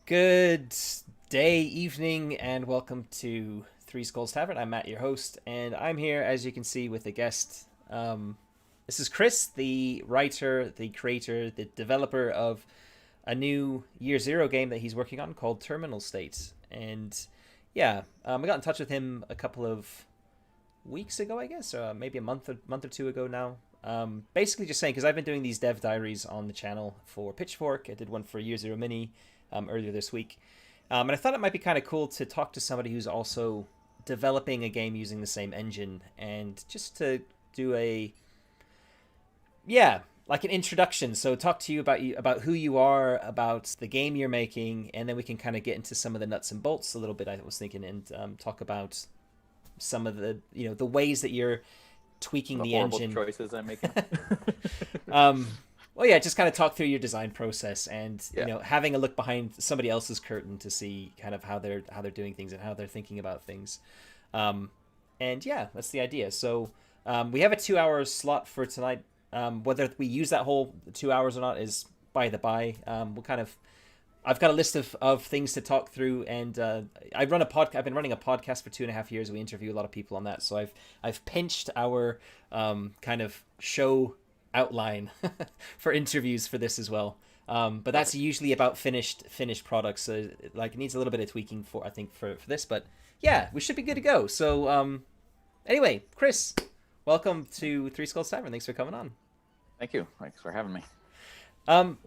Good day, evening, and welcome to Three Skulls Tavern. I'm Matt, your host, and I'm here, as you can see, with a guest. This is Chris, the writer, the creator, the developer of a new Year Zero game that he's working on called Terminal State. And yeah, I got in touch with him a couple of weeks ago, I guess, or maybe a month or two ago now. Basically, just saying because I've been doing these dev diaries on the channel for Pitchfork. I did one for Year Zero Mini earlier this week, and I thought it might be kind of cool to talk to somebody who's also developing a game using the same engine, and just to do a like an introduction. So talk to you about who you are, about the game you're making, and then we can kind of get into some of the nuts and bolts a little bit. I was thinking, and talk about some of the the ways that you're tweaking the horrible engine. choices I'm making. Well, yeah, just kind of talk through your design process, and Yeah. having a look behind somebody else's curtain to see kind of how they're doing things and how they're thinking about things. Um, and yeah, that's the idea. So we have a 2 hour slot for tonight. Whether we use that whole 2 hours or not is by the by. We'll kind of I've got a list of things to talk through, and I've been running a podcast for 2.5 years. We interview a lot of people on that, so I've pinched our kind of show outline for interviews for this as well. But that's usually about finished products. So like it needs a little bit of tweaking for I think for this, but yeah, we should be good to go. So anyway, Chris, welcome to Three Skulls Tavern. Thanks for coming on. Thank you. Thanks for having me. Um,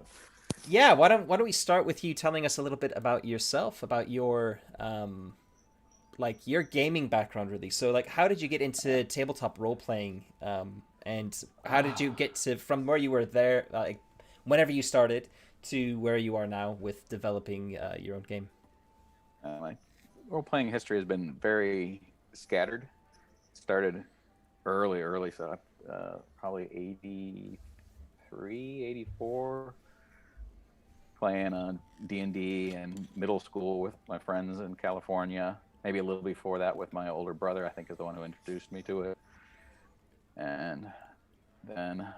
yeah, why don't we start with you telling us a little bit about yourself, about your like your gaming background, really. So like, how did you get into tabletop role playing? And how did you get to from where you were there, like whenever you started, to where you are now with developing your own game? My role-playing history has been very scattered. Started early, so probably 83, 84, playing D&D in middle school with my friends in California. Maybe a little before that with my older brother, I think is the one who introduced me to it. And then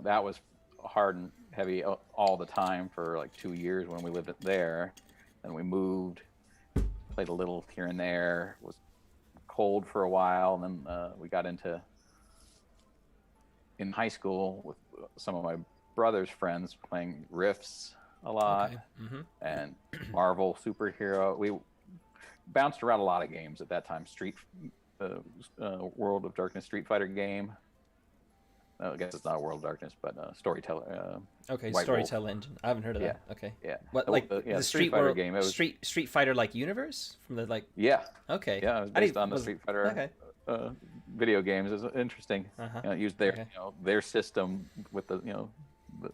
that was hard and heavy all the time for like 2 years when we lived there. Then we moved, played a little here and there, was cold for a while, and then we got into in high school with some of my brother's friends playing Riffs a lot. Okay. Mm-hmm. And Marvel superhero. We bounced around a lot of games at that time. World of Darkness Street Fighter game. I guess it's not World of Darkness, but Storyteller. Okay, White Storyteller Wolf. Engine. I haven't heard of that. Yeah. Okay. Yeah. What like the the Street Fighter World, game? It was Street Fighter like universe from the like. yeah, Okay. yeah. It was based on the Street Fighter video games. It was interesting. Uh-huh. It used their their system with the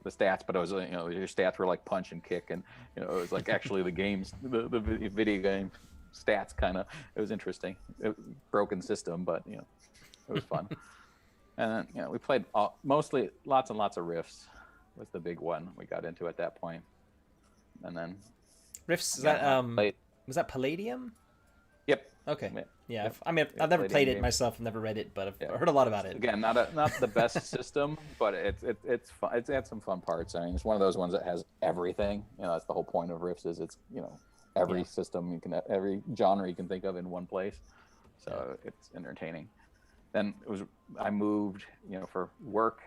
the stats, but it was your stats were like punch and kick, and it was like actually the games, the video game stats kind of. It was interesting. Broken system, but it was fun. And then, we played mostly lots and lots of Riffs was the big one we got into at that point. And then Riffs, is played. was that Palladium? Yep. Okay. Yeah. Yep. I've never played it game. myself. I've never read it, but I've heard a lot about it. Again, not the best system, but it's fun. It's had some fun parts. I mean, it's one of those ones that has everything. That's the whole point of Riffs is it's every system every genre you can think of in one place. So it's entertaining. Then I moved, for work.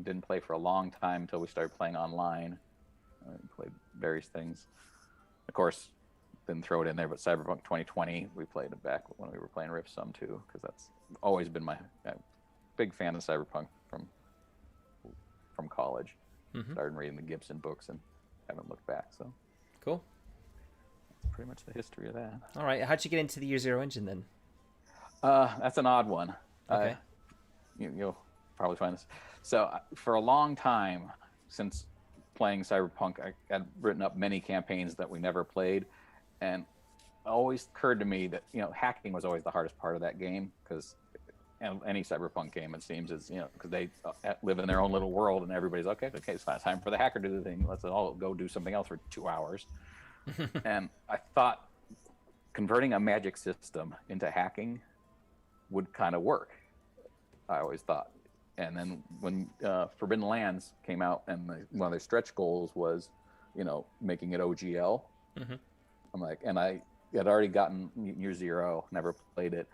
Didn't play for a long time until we started playing online. I played various things. Of course, didn't throw it in there, but Cyberpunk 2020, we played it back when we were playing Riffsome too, because that's always been my big fan of Cyberpunk from college. Mm-hmm. Started reading the Gibson books and haven't looked back. So cool. That's pretty much the history of that. All right. How'd you get into the Year Zero engine then? That's an odd one. Okay. You'll probably find this. So for a long time, since playing Cyberpunk, I had written up many campaigns that we never played, and it always occurred to me that hacking was always the hardest part of that game, because any Cyberpunk game, it seems, is because they live in their own little world, and everybody's okay, it's time for the hacker to do the thing. Let's all go do something else for 2 hours. And I thought converting a magic system into hacking would kind of work. I always thought. And then when Forbidden Lands came out, and one of their stretch goals was, making it OGL, I'm like, and I had already gotten Year Zero, never played it,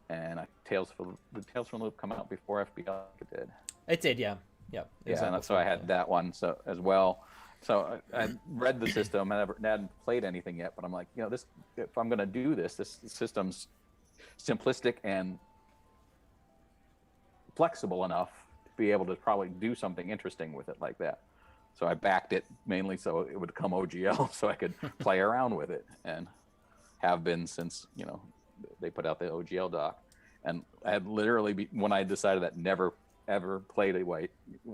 and the Tales from the Loop come out before FBI did. It did, yeah, yeah. It was Yeah, out and so before, I had yeah. that one so as well. So I read the system. I hadn't played anything yet, but I'm like, this if I'm gonna do this system's simplistic and flexible enough to be able to probably do something interesting with it like that. So I backed it mainly so it would come OGL, so I could play around with it, and have been since they put out the OGL doc. And I had literally when I decided that never ever played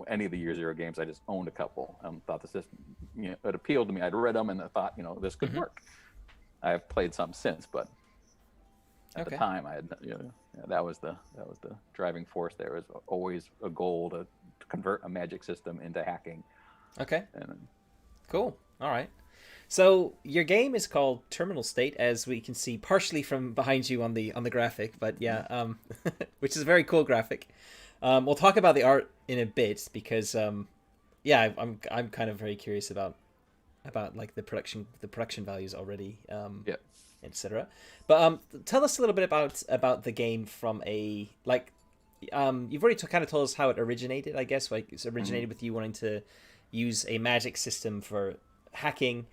any of the Year Zero games, I just owned a couple and thought the system, it appealed to me. I'd read them and I thought, this could work. I've played some since, but at the time I had, that was the driving force. There was always a goal to convert a magic system into hacking. Okay. And cool. All right. So your game is called Terminal State, as we can see partially from behind you on the graphic, but yeah, which is a very cool graphic. We'll talk about the art in a bit because yeah, I'm kind of very curious about like the production values already, yeah, etc. But tell us a little bit about the game from a like you've already kind of told us how it originated. I guess like it's originated with you wanting to use a magic system for hacking.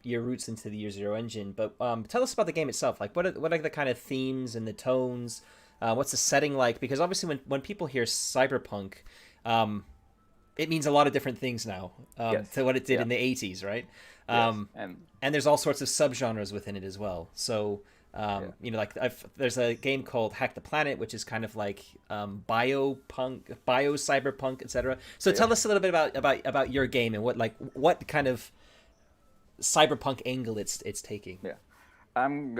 Your roots into the Year Zero engine, but tell us about the game itself. Like, what are the kind of themes and the tones? What's the setting like? Because obviously, when people hear cyberpunk, it means a lot of different things now to what it did in the 80s, right? And there's all sorts of subgenres within it as well. So, like there's a game called Hack the Planet, which is kind of like biopunk, cyberpunk, etc. So tell us a little bit about your game and what kind of cyberpunk angle it's taking. Yeah, I'm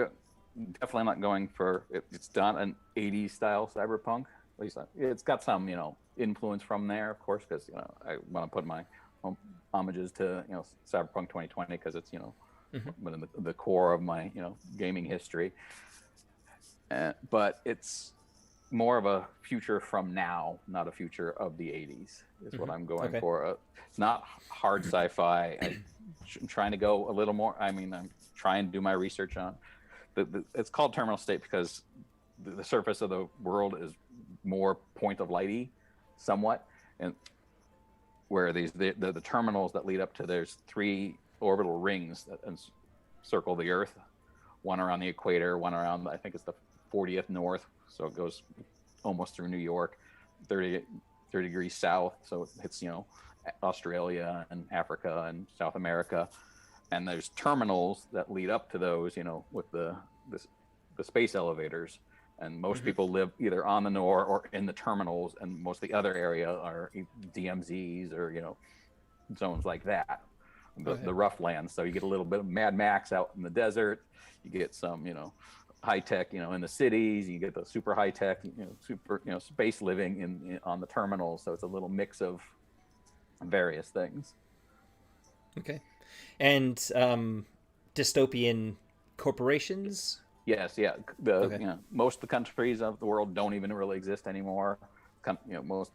definitely not going for it's done an 80s style cyberpunk. At least it's got some influence from there, of course, because I want to put my homages to cyberpunk 2020 because it's one of the core of my gaming history. But it's more of a future from now, not a future of the 80s is what I'm going for. It's not hard sci-fi. I'm trying to go a little more. I'm trying to do my research on it's called Terminal State because the surface of the world is more point of lighty somewhat, and where the terminals that lead up to there's 3 orbital rings that circle the Earth, one around the equator, one around I think it's the 40th north, so it goes almost through New York, 30 degrees south, so it hits Australia and Africa and South America, and there's terminals that lead up to those with the space elevators, and most people live either on the NOR or in the terminals, and most of the other area are DMZs or zones like that, the rough lands. So you get a little bit of Mad Max out in the desert, you get some high tech in the cities, you get the super high tech space living in on the terminals. So it's a little mix of various things. Okay. And dystopian corporations? Yes, yeah. Most of the countries of the world don't even really exist anymore. The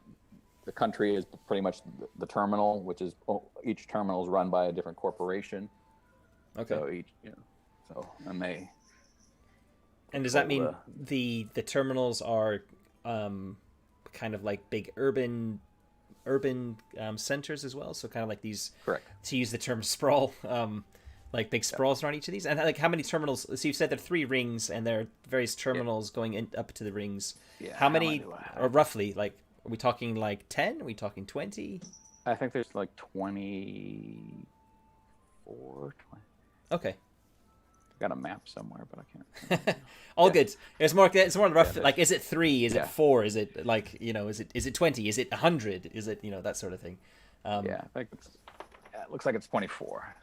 country is pretty much the terminal, which is each terminal is run by a different corporation. Okay. So and does that mean the terminals are kind of like big urban centers as well? So kind of like these, correct, to use the term sprawl, like big sprawls around each of these. And like how many terminals? So you said there are 3 rings and there are various terminals going up to the rings. Yeah. How many, or roughly, like, are we talking like 10? Are we talking 20? I think there's like 24, 20. Okay. Got a map somewhere, but I can't. All good. It's more rough. Yeah, like, is it 3? Is it 4? Is it like is it 20? Is it 100? Is it that sort of thing? I think it looks like it's 24.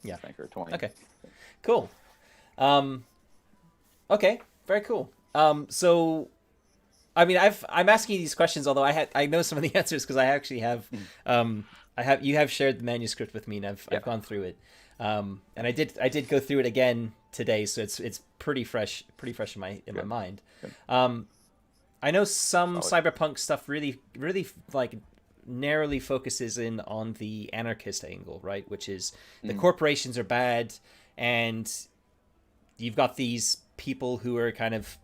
Yeah, I think, or 20. Okay, cool. Okay, very cool. So, I mean, I'm asking you these questions, although I know some of the answers because I actually have you have shared the manuscript with me, and I've gone through it. And I did go through it again today, so it's pretty fresh in my mind. I know some cyberpunk stuff really like narrowly focuses in on the anarchist angle, right? Which is the corporations are bad, and you've got these people who are kind of,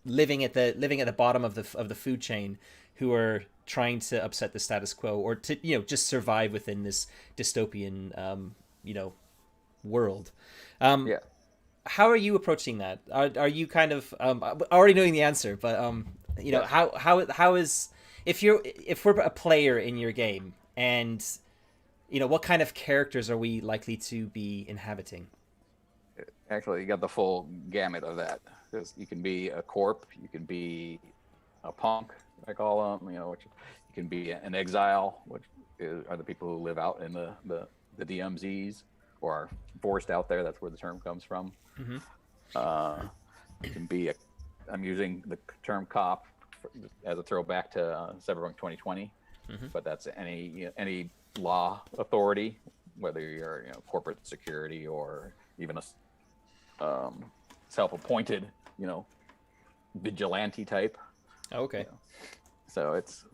living at the bottom of the food chain, who are trying to upset the status quo, or to just survive within this dystopian world. Yeah. How are you approaching that? Are you kind of already knowing the answer, but Yeah. how is, if we're a player in your game, and what kind of characters are we likely to be inhabiting? Actually, you got the full gamut of that. 'Cause you can be a corp, you can be a punk, I call them, which you can be an exile, which are the people who live out in the DMZs or are forced out there. That's where the term comes from. Mm-hmm. You can be I'm using the term cop as a throwback to Cyberpunk 2020, Mm-hmm. but that's any law authority, whether you're corporate security or even a self-appointed vigilante type. Okay. So it's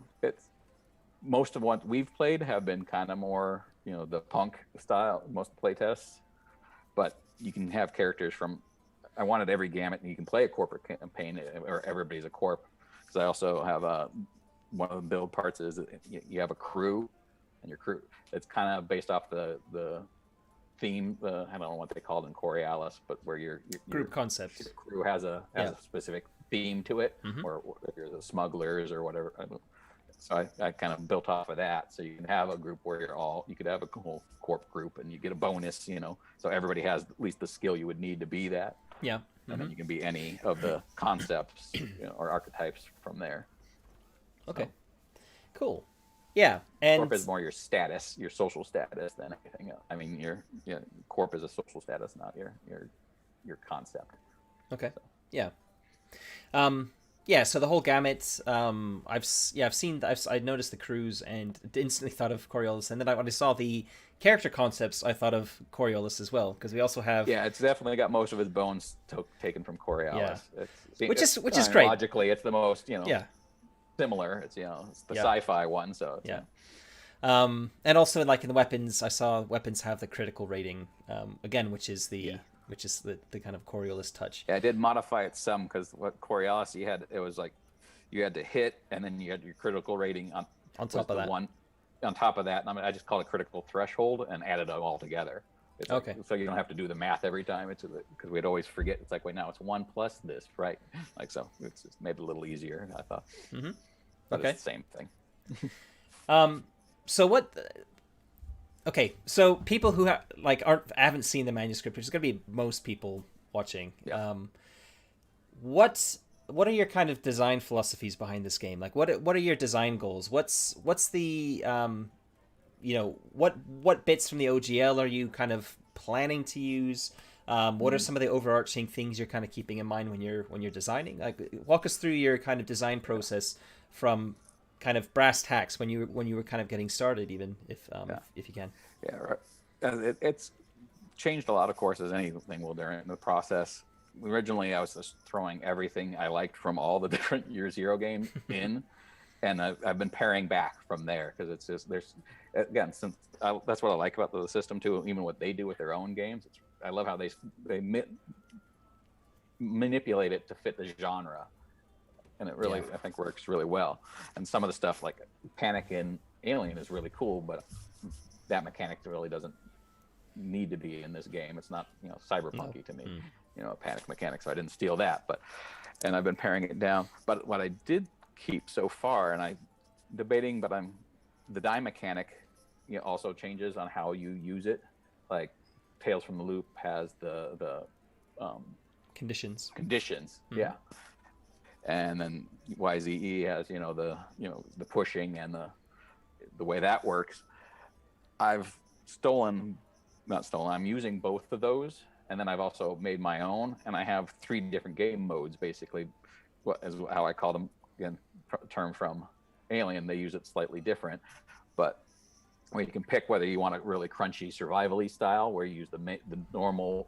most of what we've played have been kind of more the punk style, most playtests, but you can have characters from, I wanted every gamut, and you can play a corporate campaign or everybody's a corp, because I also have one of the build parts is you have a crew, and your crew, it's kind of based off the theme, I don't know what they called in Coriolis, but where your Group concept. your crew has a specific theme to it, Mm-hmm. or if you're the smugglers or whatever. So I kind of built off of that. So you can have a group where you could have a whole corp group, and you get a bonus, so everybody has at least the skill you would need to be that. Yeah. Mm-hmm. And then you can be any of the concepts or archetypes from there. Okay. So, cool. Yeah, and corp is more your status, your social status, than anything else. I mean, your corp is a social status, not your concept. Okay. So. Yeah. Yeah. So the whole gamut. I noticed the crews and instantly thought of Coriolis, and then when I saw the character concepts, I thought of Coriolis as well, because we also have. Yeah, it's definitely got most of its bones taken from Coriolis. Yeah. Which is great. Logically, it's the most Yeah. similar. It's it's the sci-fi one, so yeah. And also in the weapons, I saw weapons have the critical rating again, which is the kind of Coriolis touch. Yeah, I did modify it some, because what Coriolis you had to hit, and then you had your critical rating on top of that. On top of that, and I just call it critical threshold and added them all together. It's okay. So you don't have to do the math every time. It's because we'd always forget. It's wait, now it's 1 plus this, right? So it's just made it a little easier, I thought. Mm-hmm. But okay. It's the same thing. So what? Okay, so people who haven't seen the manuscript, which is going to be most people watching. Yeah. What are your kind of design philosophies behind this game? What are your design goals? What's the what bits from the OGL are you kind of planning to use? What are some of the overarching things you're kind of keeping in mind when you're designing? Walk us through your kind of design process from kind of brass tacks when you were kind of getting started, even if you can. Yeah, right. It's changed a lot, of course, as anything will during the process. Originally, I was just throwing everything I liked from all the different Year Zero games in, and I've been paring back from there, because it's just that's what I like about the system too. Even what they do with their own games, I love how they manipulate it to fit the genre, and it really I think works really well. And some of the stuff like Panic in Alien is really cool, but that mechanic really doesn't need to be in this game. It's not cyberpunky to me. A Panic mechanic, so I didn't steal that, and I've been paring it down. But what I did keep so far, and I'm debating, but the die mechanic also changes on how you use it. Like Tales from the Loop has the conditions. Mm-hmm. Yeah, and then YZE has the pushing and the way that works. I've I'm using both of those, and then I've also made my own, and I have 3 different game modes, basically. What is how I call them, again, term from Alien. They use it slightly different, but where you can pick whether you want a really crunchy survival-y style, where you use the normal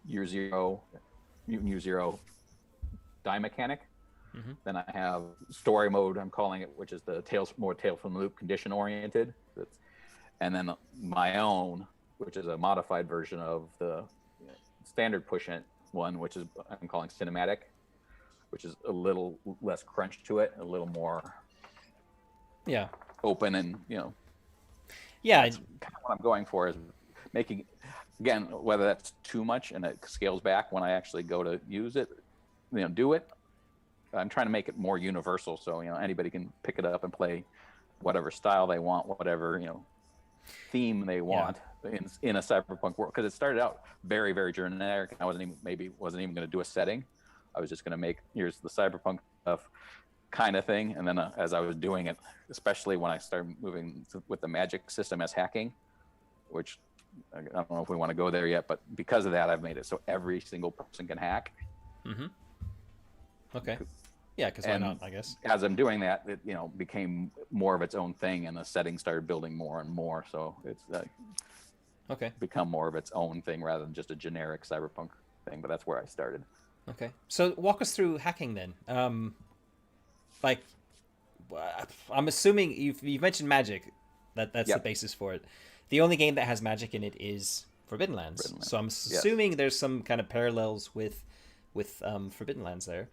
Year Zero, Mutant Year Zero die mechanic. Mm-hmm. Then I have story mode, I'm calling it, which is the Tales from the Loop condition oriented. And then my own, which is a modified version of the standard push one, which is I'm calling cinematic, which is a little less crunch to it, a little more open, and that's kind of what I'm going for, is making, again, whether that's too much and it scales back when I actually go to use it, do it. I'm trying to make it more universal, so anybody can pick it up and play whatever style they want, whatever theme they want in a cyberpunk world. Because it started out very, very generic. I wasn't even going to do a setting. I was just going to make, here's the cyberpunk stuff kind of thing. And then as I was doing it, especially when I started moving with the magic system as hacking, which I don't know if we want to go there yet, but because of that, I've made it so every single person can hack. Mm-hmm. Okay. Yeah, because why not, I guess. As I'm doing that, it became more of its own thing, and the settings started building more and more. So it's become more of its own thing rather than just a generic cyberpunk thing. But that's where I started. Okay. So walk us through hacking then. I'm assuming you've mentioned magic. That's the basis for it. The only game that has magic in it is Forbidden Lands. So I'm assuming there's some kind of parallels with Forbidden Lands there.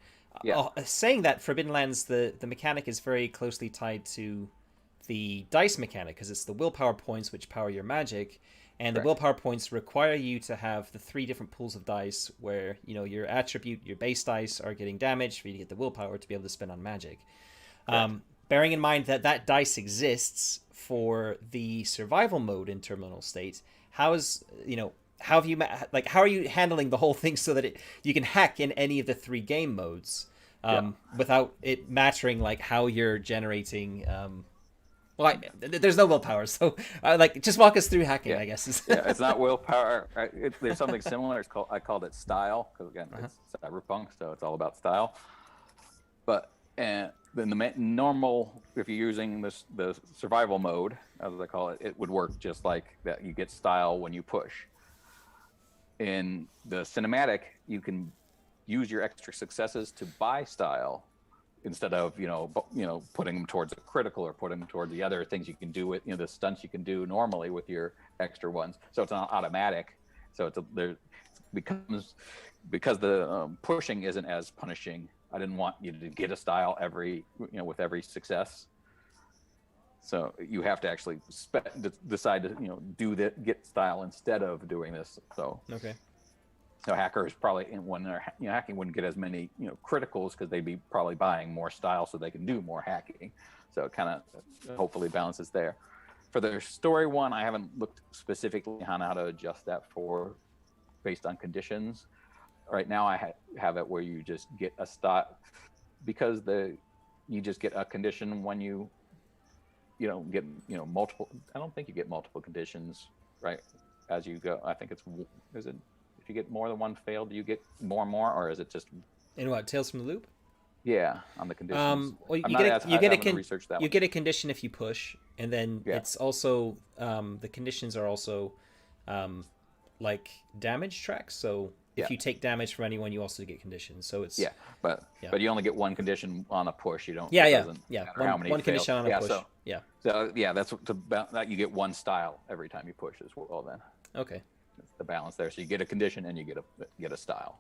Saying that, Forbidden Lands, the mechanic is very closely tied to the dice mechanic, because it's the willpower points which power your magic, and the willpower points require you to have the 3 different pools of dice where your attribute, your base dice are getting damaged for you to get the willpower to be able to spend on magic. Bearing in mind that dice exists for the survival mode in Terminal State, how are you handling the whole thing so that you can hack in any of the 3 game modes without it mattering how you're generating? There's no willpower, so just walk us through hacking, I guess. It's not willpower. There's something similar. I called it style, because again, it's cyberpunk, so it's all about style. But then the normal, if you're using the survival mode, as I call it, it would work just like that. You get style when you push. In the cinematic, you can use your extra successes to buy style, instead of putting them towards a critical or putting them towards the other things you can do with the stunts you can do normally with your extra ones. So it's not automatic. So becomes, because the pushing isn't as punishing. I didn't want you to get a style with every success. So you have to actually decide to get style instead of doing this. So hackers probably when they're hacking wouldn't get as many criticals, because they'd be probably buying more style so they can do more hacking. So it kind of hopefully balances there. For the story one, I haven't looked specifically on how to adjust that based on conditions. Right now I have it where you just get a style, because you just get a condition when you get multiple. I don't think you get multiple conditions right as you go. I think if you get more than one failed, do you get more and more, or is it just in what, Tales from the Loop? Yeah, on the conditions. Well, you get a condition if you push, and then it's also the conditions are also like damage tracks. So if you take damage from anyone, you also get conditions. So it's but you only get one condition on a push. You don't. One condition on a push. So that's that you get one style every time you push as well. Then that's the balance there. So you get a condition and you get a style.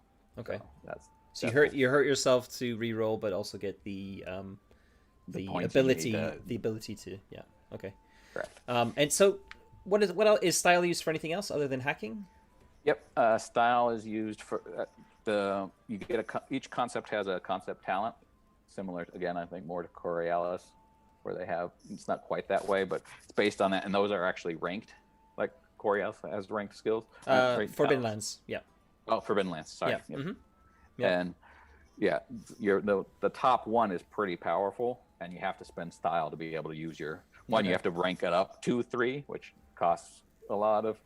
So you hurt yourself to re-roll, but also get the ability to correct. And so what else is style used for? Anything else other than hacking? Yep, style is used for each concept has a concept talent, similar again I think more to Coriolis, where they have, it's not quite that way, but it's based on that, and those are actually ranked, like Coriolis has ranked skills. Forbidden Lands, Forbidden Lands, sorry. Yeah. Yep. Mm-hmm. And the top one is pretty powerful, and you have to spend style to be able to use your one. You have to rank it up 2, 3, which costs a lot of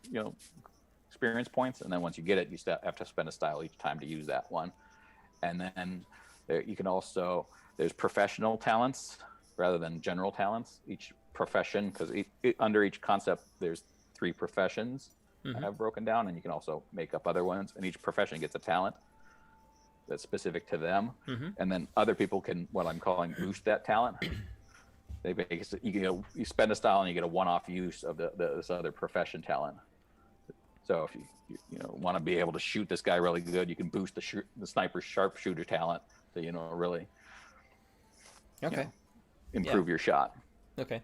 experience points, and then once you get it, you have to spend a style each time to use that one. And then you can also, there's professional talents rather than general talents. Each profession, because under each concept there's 3 professions I have broken down, and you can also make up other ones, and each profession gets a talent that's specific to them. And then other people can, what I'm calling, boost that talent. They basically, you spend a style and you get a one-off use of this other profession talent. So if you know want to be able to shoot this guy really good, you can boost the sniper's sharpshooter talent to really Okay. improve your shot. Okay.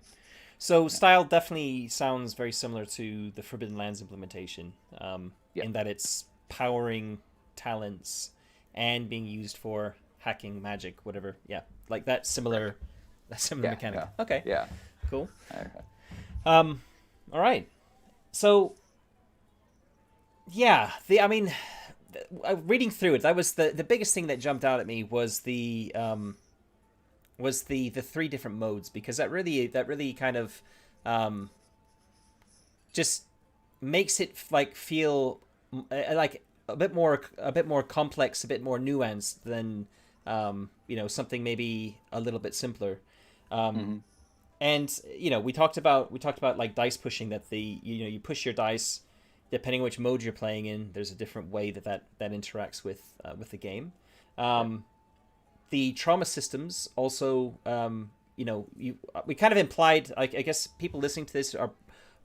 So style definitely sounds very similar to the Forbidden Lands implementation, in that it's powering talents and being used for hacking, magic, whatever. Yeah, like that similar mechanic. Yeah. Okay. Yeah. Cool. Okay. All right. So yeah, reading through it, that was the biggest thing that jumped out at me was the three different modes, because that really kind of just makes it like feel like a bit more complex, a bit more nuanced than something maybe a little bit simpler. And we talked about like dice pushing, that you push your dice depending on which mode you're playing in. There's a different way that interacts with the game. The trauma systems also, we kind of implied, I guess people listening to this are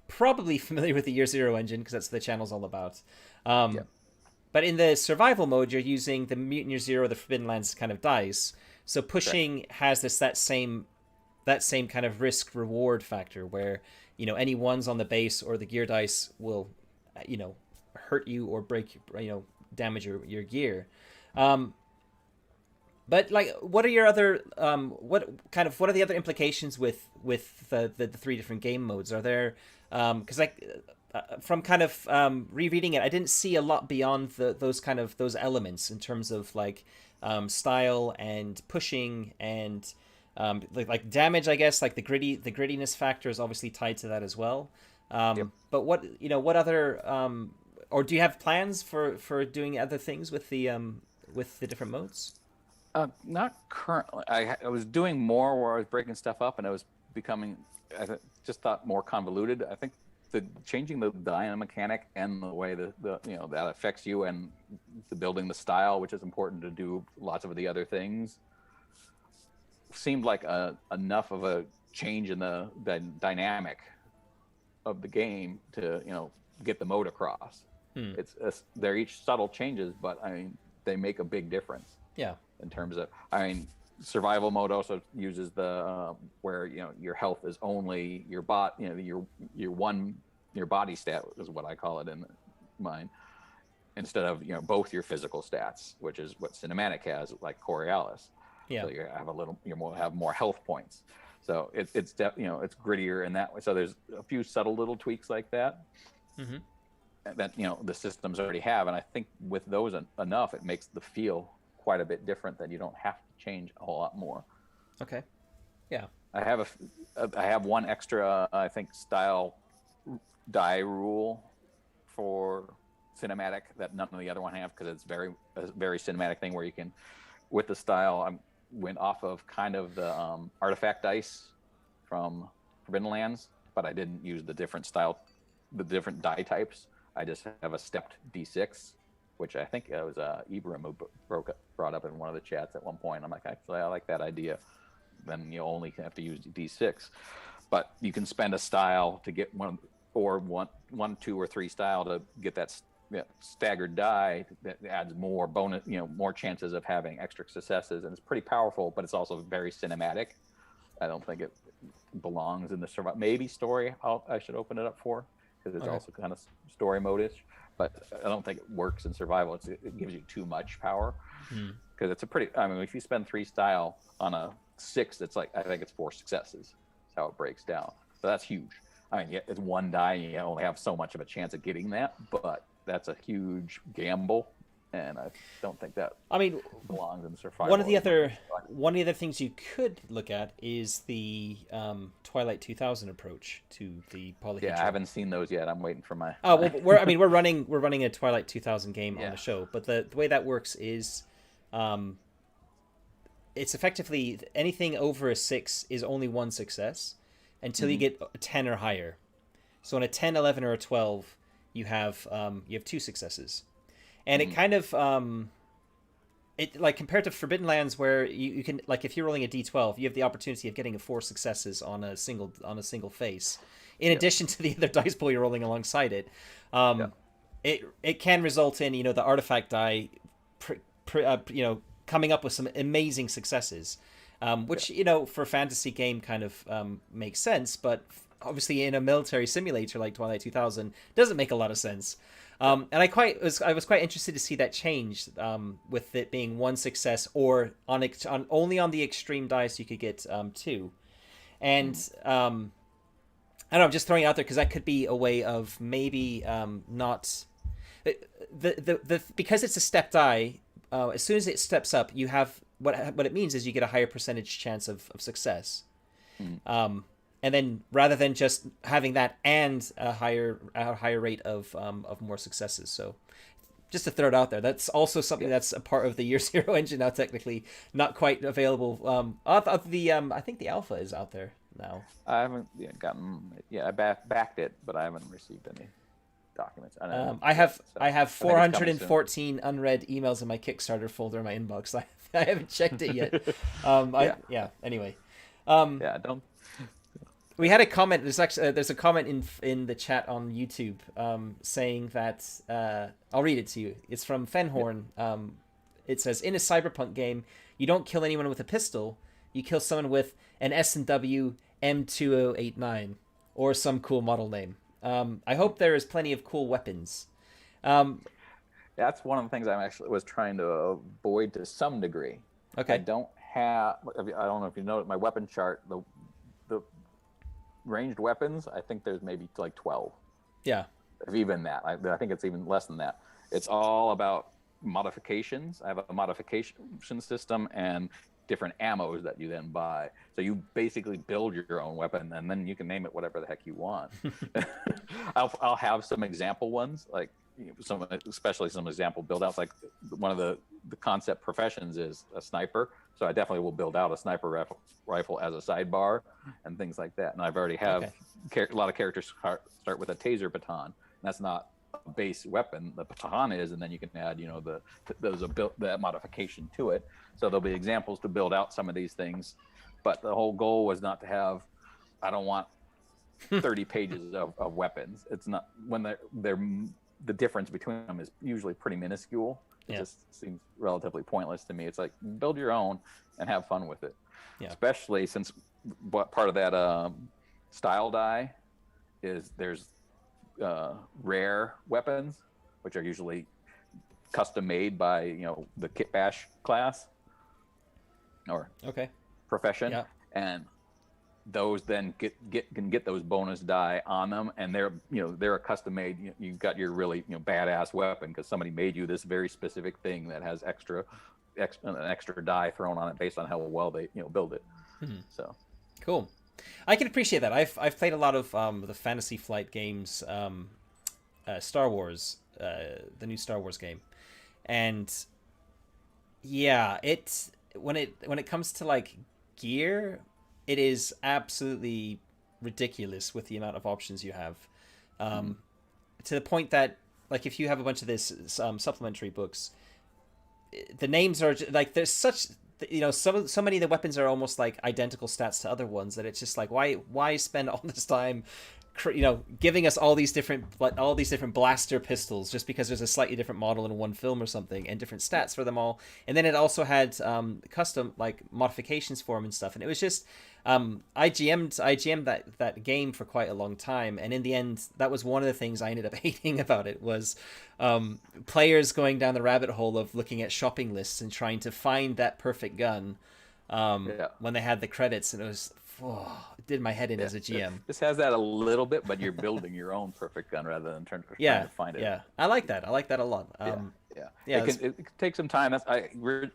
probably familiar with the Year Zero engine, because that's what the channel's all about. But in the survival mode, you're using the Mutant Year Zero, the Forbidden Lands kind of dice. So pushing has that same kind of risk reward factor, where any ones on the base or the gear dice will hurt you or break, damage your gear. But like, what are your other what are the other implications with the three different game modes? Are there because from kind of rereading it, I didn't see a lot beyond those elements in terms of like style and pushing and like damage. I guess like the grittiness factor is obviously tied to that as well. But what other or do you have plans for doing other things with the different modes? Not currently. I was doing more where I was breaking stuff up, and it was becoming, just thought, more convoluted. I think changing the dyna mechanic and the way that affects you, and the building the style, which is important to do lots of the other things, seemed like enough of a change in the dynamic of the game to get the mode across. They're each subtle changes, but I mean they make a big difference. Yeah. In terms of, survival mode also uses the where your health is only your your body stat is what I call it in mine, instead of both your physical stats, which is what cinematic has, like Coriolis. Yeah. So you have more health points. So it's grittier in that way. So there's a few subtle little tweaks like that. That the systems already have, and I think with those enough, it makes the feel quite a bit different, that you don't have to change a whole lot more. Okay. Yeah. I have one extra, I think, style die rule for cinematic that none of the other one have, because it's a very cinematic thing where you can, with the style, I went off of kind of the artifact dice from Forbidden Lands, but I didn't use the different different die types. I just have a stepped D6, which I think it was Ibram who brought up in one of the chats at one point. I'm like, actually, I like that idea. Then you only have to use D6, but you can spend a style to get one, 2 or 3 style to get that staggered die that adds more bonus, more chances of having extra successes, and it's pretty powerful. But it's also very cinematic. I don't think it belongs in the survival. Maybe story. I should open it up for, because it's also kind of story mode-ish. But I don't think it works in survival. It gives you too much power, because it's a pretty. I mean, if you spend 3 style on a 6, it's like, I think it's 4 successes. That's how it breaks down. So that's huge. I mean, it's 1 die, and you only have so much of a chance of getting that, but that's a huge gamble, and I don't think that belongs in survival. One of the other things you could look at is the Twilight 2000 approach to the polyhedron. Yeah, I haven't seen those yet. I'm waiting for my. Oh well, we're running a Twilight 2000 game on the show, but the way that works is, it's effectively anything over a 6 is only 1 success until you get a 10 or higher. So on a 10, 11, or a 12, you have 2 successes. And it kind of it, like, compared to Forbidden Lands, where you can, like, if you're rolling a D12, you have the opportunity of getting 4 successes on a single face, in addition to the other dice pool you're rolling alongside it. it can result in the artifact die, coming up with some amazing successes, which for a fantasy game kind of makes sense, but obviously in a military simulator like Twilight 2000 doesn't make a lot of sense. And I was quite interested to see that change, with it being one success or only on the extreme dice you could get two, and I don't know, I'm just throwing it out there because that could be a way of maybe not the because it's a step die. As soon as it steps up, you have what it means is you get a higher percentage chance of success. And then rather than just having that and a higher rate of more successes. So just to throw it out there, that's also something that's a part of the Year Zero engine now, technically not quite available. I think the alpha is out there now. I haven't I backed it, but I haven't received any documents. I have 414 unread emails in my Kickstarter folder in my inbox. I haven't checked it yet. Anyway. Don't. We had a comment. There's a comment in the chat on YouTube saying that I'll read it to you. It's from Fenhorn. It says, in a cyberpunk game, you don't kill anyone with a pistol. You kill someone with an S&W M2089 or some cool model name. I hope there is plenty of cool weapons. That's one of the things I actually was trying to avoid to some degree. Okay. I don't know if you know my weapon chart. The ranged weapons, I think there's maybe like 12. Yeah. If even that. I think it's even less than that. It's all about modifications. I have a modification system and different ammos that you then buy. So you basically build your own weapon, and then you can name it whatever the heck you want. I'll have some example ones, like especially some example build outs. Like one of the concept professions is a sniper. So I definitely will build out a sniper rifle as a sidebar and things like that. And I've already have a lot of characters start with a taser baton. And that's not a base weapon. The baton is, and then you can add, that modification to it. So there'll be examples to build out some of these things. But the whole goal was not to have, I don't want 30 pages of weapons. It's not, when they're the difference between them is usually pretty minuscule. It just seems relatively pointless to me. It's like, build your own and have fun with it. Yeah. Especially since what part of that style die is there's rare weapons, which are usually custom made by the Kit Bash class or profession, and those then can get those bonus die on them, and they're a custom made. You've got your really badass weapon because somebody made you this very specific thing that has an extra die thrown on it based on how well they build it. So cool. I can appreciate that. I've played a lot of the Fantasy Flight games, Star Wars, the new Star Wars game, and when it comes to like gear, it is absolutely ridiculous with the amount of options you have, to the point that like if you have a bunch of this supplementary books, the names are like there's such so many of the weapons are almost like identical stats to other ones that it's just like why spend all this time giving us all these different blaster pistols just because there's a slightly different model in one film or something and different stats for them all. And then it also had custom like modifications for them and stuff, and it was just I GM'd that game for quite a long time, and in the end that was one of the things I ended up hating about it was players going down the rabbit hole of looking at shopping lists and trying to find that perfect gun when they had the credits, and it was it did my head in as a GM. This has that a little bit, but you're building your own perfect gun rather than trying to find it. Yeah, I like that a lot. It can take some time. We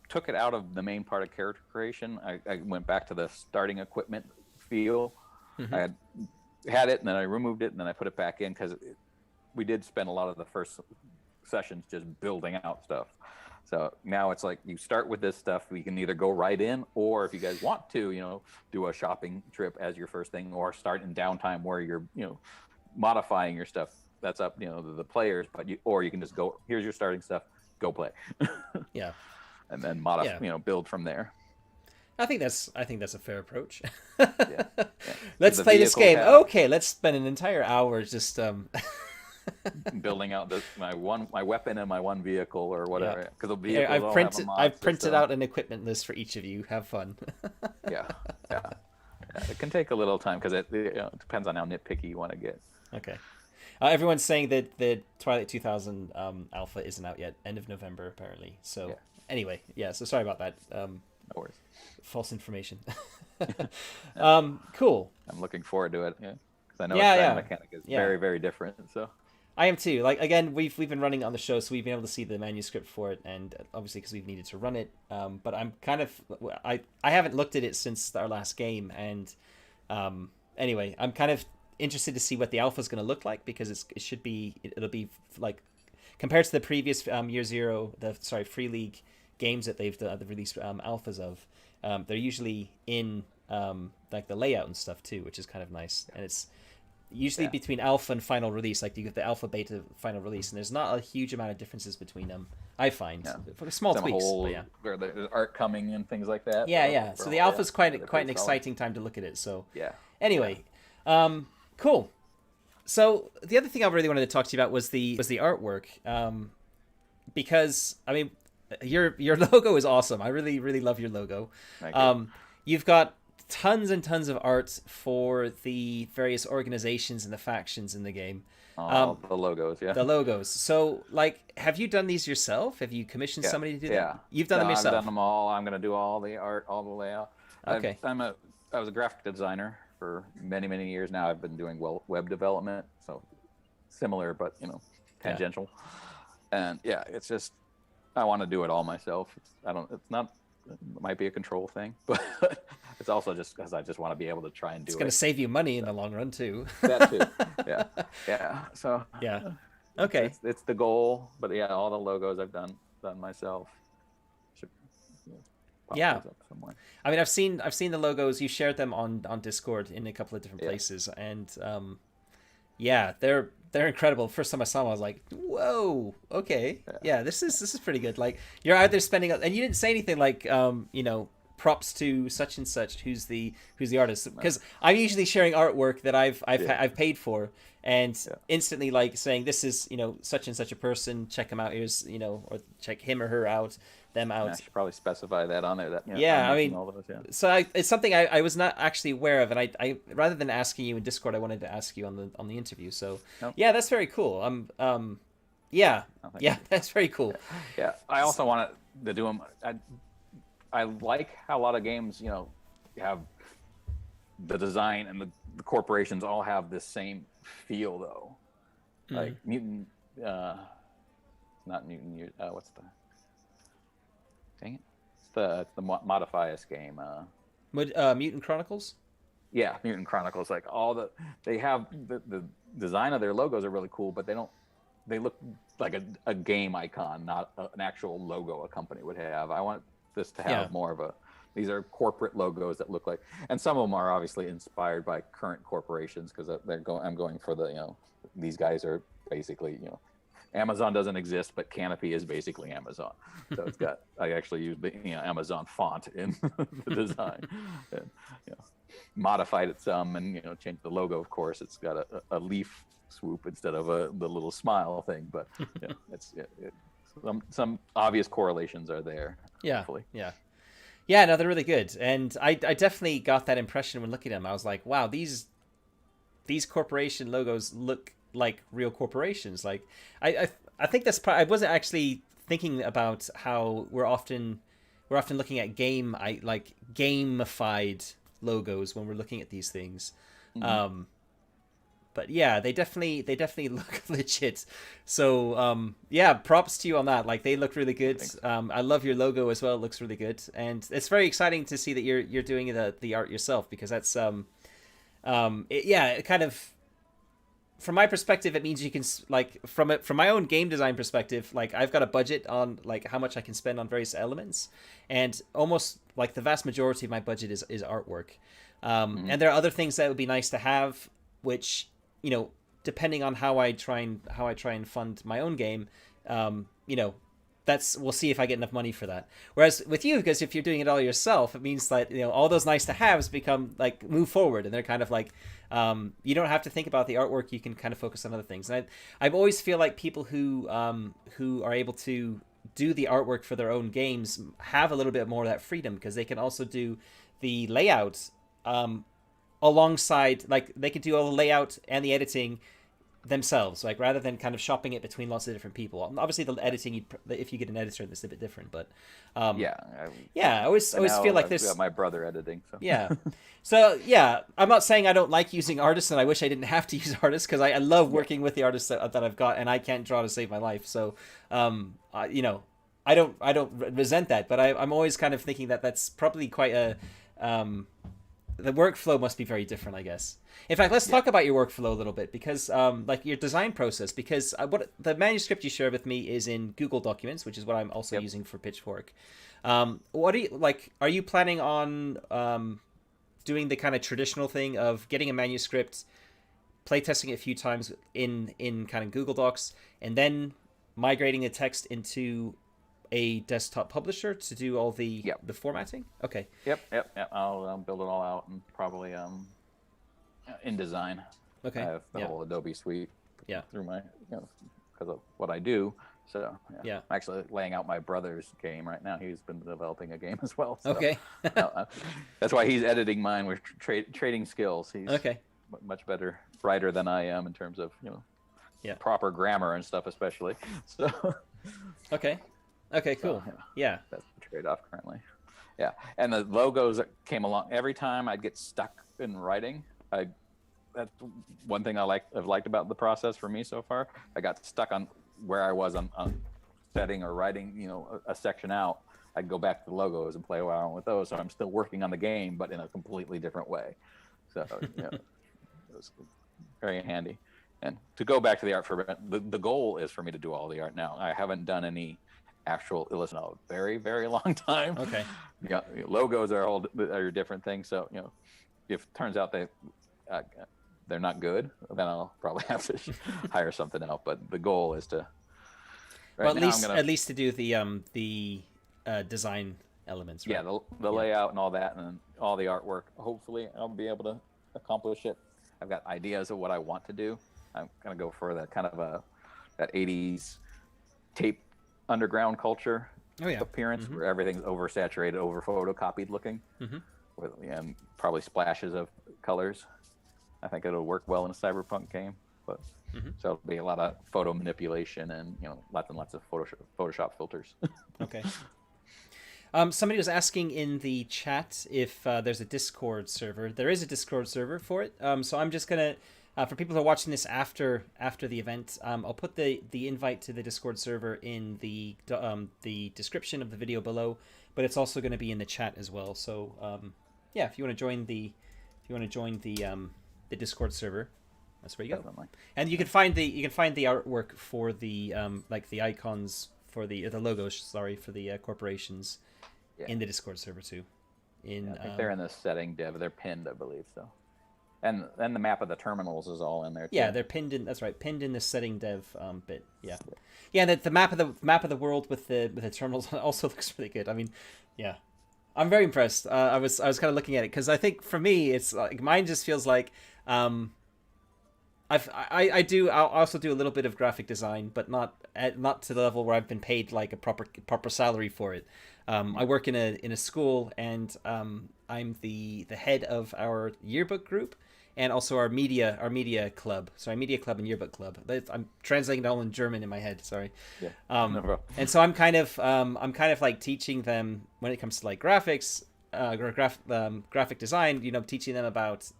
took it out of the main part of character creation. I went back to the starting equipment feel. I had it, and then I removed it, and then I put it back in because we did spend a lot of the first sessions just building out stuff. So now it's like you start with this stuff. We can either go right in, or if you guys want to, do a shopping trip as your first thing, or start in downtime where you're, modifying your stuff. That's up, the players. But you can just go. Here's your starting stuff. Go play. Yeah. And then build from there. I think that's a fair approach. Let's play this game. Okay, let's spend an entire hour just building out my weapon and my one vehicle or Yeah. whatever. Because the Here, vehicles all have a mod I've printed system. out an equipment list for each of you. Have fun. Yeah, yeah. It can take a little time because it depends on how nitpicky you want to get. Okay. Everyone's saying that the Twilight 2000 alpha isn't out yet. End of November, apparently. So, Yeah, anyway, yeah, so sorry about that. no worries. False information. Yeah. Cool. I'm looking forward to it. Yeah, because I know Yeah, its yeah. mechanic is Yeah. very, very different. So I am too. Like, again, we've been running it on the show, so we've been able to see the manuscript for it, and obviously because we've needed to run it. But I'm kind of I haven't looked at it since our last game, and anyway, I'm kind of interested to see what the alpha is going to look like because it'll be like compared to the previous Year Zero, Free League games that they've released alphas of. They're usually in like the layout and stuff too, which is kind of nice, and it's usually between alpha and final release, like you get the alpha, beta, final release, and there's not a huge amount of differences between them. I find for small tweaks, but yeah. Where there's art coming and things like that. Yeah. So the alpha's quite an exciting time to look at it. So anyway, cool. So the other thing I really wanted to talk to you about was the artwork, because I mean, your logo is awesome. I really love your logo. Thank you. You've got tons and tons of art for the various organizations and the factions in the game. The logos, yeah. The logos. So, like, have you done these yourself? Have you commissioned somebody to do that? You've done them yourself. I've done them all. I'm going to do all the art, all the layout. Okay. I was a graphic designer for many, many years now. I've been doing web development, so similar, but tangential. And it's just I want to do it all myself. It might be a control thing, but it's also just because I just want to be able to try and do it. It's going to save you money in the long run too. That too. Yeah. So okay. It's the goal, but all the logos I've done myself. Should pop those up somewhere. I mean, I've seen the logos. You shared them on Discord in a couple of different places, and they're incredible. First time I saw them, I was like, "Whoa, okay, this is pretty good." Like you're out there spending, and you didn't say anything like, props to such and such, who's the artist, because I'm usually sharing artwork that I've paid for, and instantly like saying this is such and such a person. Check him out. Here's or check him or her out. Them out. I should probably specify that on there. I mean, all those, so it's something I was not actually aware of, and I rather than asking you in Discord, I wanted to ask you on the interview. So that's very cool. That's very cool. Yeah, I also wanted to do them. I like how a lot of games, have the design and the corporations all have the same feel though. Like Mutant, not Mutant. What's the? Dang it! It's the Modifius game. Mutant Chronicles. Yeah, Mutant Chronicles. Like they have the design of their logos are really cool, but they look like a game icon, not an actual logo a company would have. I want this to have more of these are corporate logos that look like, and some of them are obviously inspired by current corporations because I'm going for these guys are basically Amazon doesn't exist, but Canopy is basically Amazon. So it's got I actually used the Amazon font in the design, and, modified it some, and changed the logo. Of course, it's got a leaf swoop instead of the little smile thing. But some obvious correlations are there. Yeah, hopefully. No, they're really good, and I definitely got that impression when looking at them. I was like, wow, these corporation logos look like real corporations. Like I think that's I wasn't actually thinking about how we're often looking at gamified logos when we're looking at these things. But they definitely look legit. So props to you on that. Like they look really good. I love your logo as well. It looks really good, and it's very exciting to see that you're doing the art yourself, because that's it kind of, from my perspective, it means you can from my own game design perspective, like I've got a budget on like how much I can spend on various elements, and almost like the vast majority of my budget is artwork. And there are other things that would be nice to have, which depending on how I try and fund my own game, we'll see if I get enough money for that. Whereas with you, because if you're doing it all yourself, it means that all those nice to haves become like move forward, and they're kind of like you don't have to think about the artwork. You can kind of focus on other things. And I always feel like people who are able to do the artwork for their own games have a little bit more of that freedom, because they can also do the layout alongside, like they could do all the layout and the editing themselves, like rather than kind of shopping it between lots of different people. Obviously the editing, if you get an editor, that's a bit different, but I always feel like I've got my brother editing, so I'm not saying I don't like using artists and I wish I didn't have to use artists, because I love working with the artists that I've got, and I can't draw to save my life, so I don't resent that, but I'm always kind of thinking that that's probably quite a the workflow must be very different, I guess. In fact, let's talk about your workflow a little bit, because like your design process, because what the manuscript you shared with me is in Google Documents, which is what I'm also using for Pitchfork. What do you like? Are you planning on doing the kind of traditional thing of getting a manuscript, playtesting it a few times in kind of Google Docs, and then migrating the text into a desktop publisher to do all the formatting? Okay. Yep. I'll build it all out, and probably InDesign. Okay. I have the whole Adobe suite. Yeah. Through my because of what I do. So I'm actually laying out my brother's game right now. He's been developing a game as well. So, okay. That's why he's editing mine. We're trading skills. He's much better writer than I am in terms of proper grammar and stuff, especially. So. Okay, cool. So, yeah. That's the trade-off currently. Yeah, and the logos that came along, every time I'd get stuck in writing, that's one thing I've liked about the process for me so far. I got stuck on where I was on setting or writing, a section out. I'd go back to the logos and play around with those. So I'm still working on the game, but in a completely different way. So it was very handy. And to go back to the art, the goal is for me to do all the art now. I haven't done any actual illustration in a very, very long time. Okay. Logos are a different thing. So if it turns out they're not good, then I'll probably have to hire something else. But the goal is to at least to do the design elements. Right? Yeah, the layout and all that, and all the artwork. Hopefully, I'll be able to accomplish it. I've got ideas of what I want to do. I'm gonna go for that kind of that 80s tape underground culture appearance, where everything's oversaturated, over photocopied looking, and probably splashes of colors. I think it'll work well in a cyberpunk game, but so it'll be a lot of photo manipulation and lots and lots of Photoshop filters. Okay. Somebody was asking in the chat if there's a Discord server. There is a Discord server for it. So I'm just gonna, for people who are watching this after the event, I'll put the invite to the Discord server in the description of the video below, but it's also going to be in the chat as well. So if you want to join the Discord server, that's where you go. Definitely. And you can find the artwork for the like the icons for the logos, for the corporations in the Discord server too. I think they're in the setting div. They're pinned, I believe so. And then the map of the terminals is all in there too. Yeah, they're pinned in. That's right, pinned in the setting dev bit. Yeah. The map of the world with the terminals also looks really good. I mean, I'm very impressed. I was kind of looking at it because I think for me it's like mine just feels like I also do a little bit of graphic design, but not to the level where I've been paid like a proper salary for it. I work in a school, and I'm the head of our yearbook group and also our media club. So our media club and yearbook club. I'm translating it all in German in my head. Sorry. Yeah. And so I'm kind of like teaching them when it comes to like graphics, graphic design. Teaching them about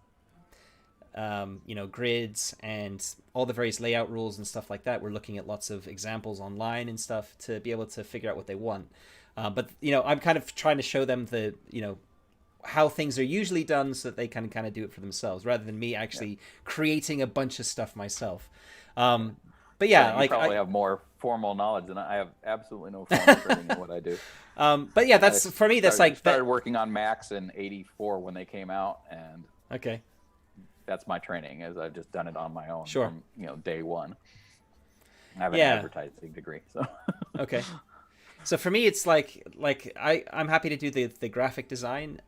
grids and all the various layout rules and stuff like that. We're looking at lots of examples online and stuff to be able to figure out what they want. But I'm kind of trying to show them the how things are usually done so that they can kind of do it for themselves rather than me actually creating a bunch of stuff myself. But yeah, you probably have more formal knowledge than I have. Absolutely no formal training in what I do. But yeah, that's for me. That's started working on Macs in '84 when they came out, and that's my training. As I've just done it on my own from day one. I have an advertising degree, so okay. So for me, it's I'm happy to do the graphic design.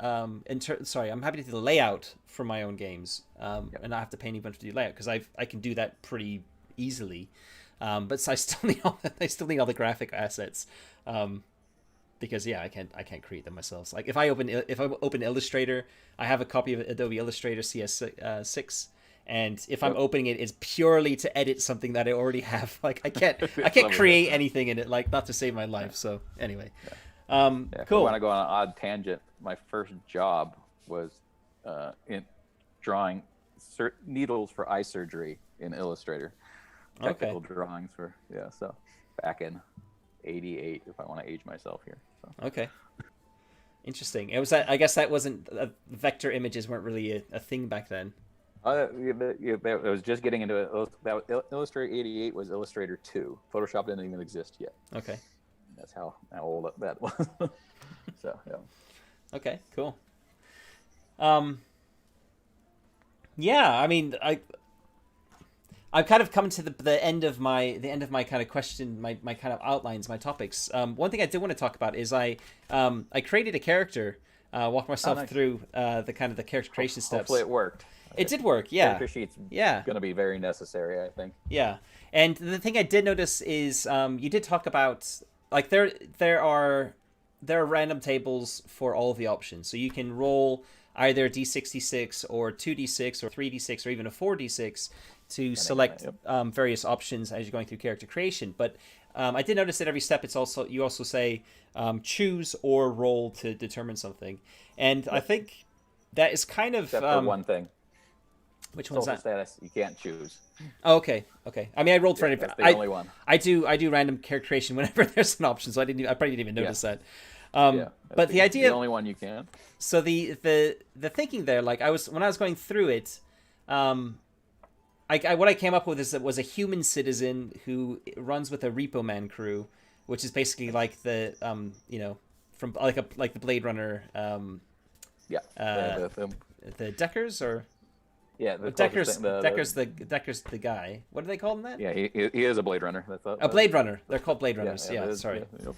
Sorry, I'm happy to do the layout for my own games, Yep. and not have to pay anybody to do layout because I can do that pretty easily. But I still need I still need all the graphic assets. Because yeah, I can't create them myself. So, like if I open Illustrator, I have a copy of Adobe Illustrator CS6, and if I'm Yep. opening it, it's purely to edit something that I already have. Like I can't Love it. create anything in it, like not to save my life. So anyway, Yeah, if I want cool. to go on an odd tangent, my first job was in drawing needles for eye surgery in Illustrator. Okay, Technical drawings for so back in '88, if I want to age myself here. So okay, interesting. It was that I guess that wasn't vector images weren't really a thing back then. it was just getting into it. Illustrator '88 was Illustrator 2. Photoshop didn't even exist yet. Okay, That's how old that was. So yeah. okay, cool. Um, yeah, I mean, I've kind of come to the end of my kind of question, my kind of outlines, my topics. One thing I did want to talk about is I created a character, walked Oh, myself nice. through the kind of the character creation steps. Hopefully it worked. It did work, yeah, Character sheets yeah, going to be very necessary, I think. yeah. And the thing I did notice is you did talk about like there are random tables for all of the options, so you can roll either d66 or 2d6 or 3d6 or even a 4d6 to select Yep. various options as you're going through character creation. But I did notice that every step you also say choose or roll to determine something, and I think that is kind of Except for one thing. which one's Social that? status, you can't choose. Oh, okay, okay. I mean, I rolled for Yeah, any. that's the only one. I do random character creation whenever there's an option, so I probably didn't even notice that. Yeah, But the idea, the only one you can. so the thinking there, like when I was going through it, what I came up with is that was a human citizen who runs with a Repo Man crew, which is basically like the from like the Blade Runner, Yeah. the Deckers or Yeah, the Decker's closest thing, Decker's the guy. What do they call him that? yeah, he is a Blade Runner. That's A Blade Runner. They're called Blade Runners. Yeah, sorry. So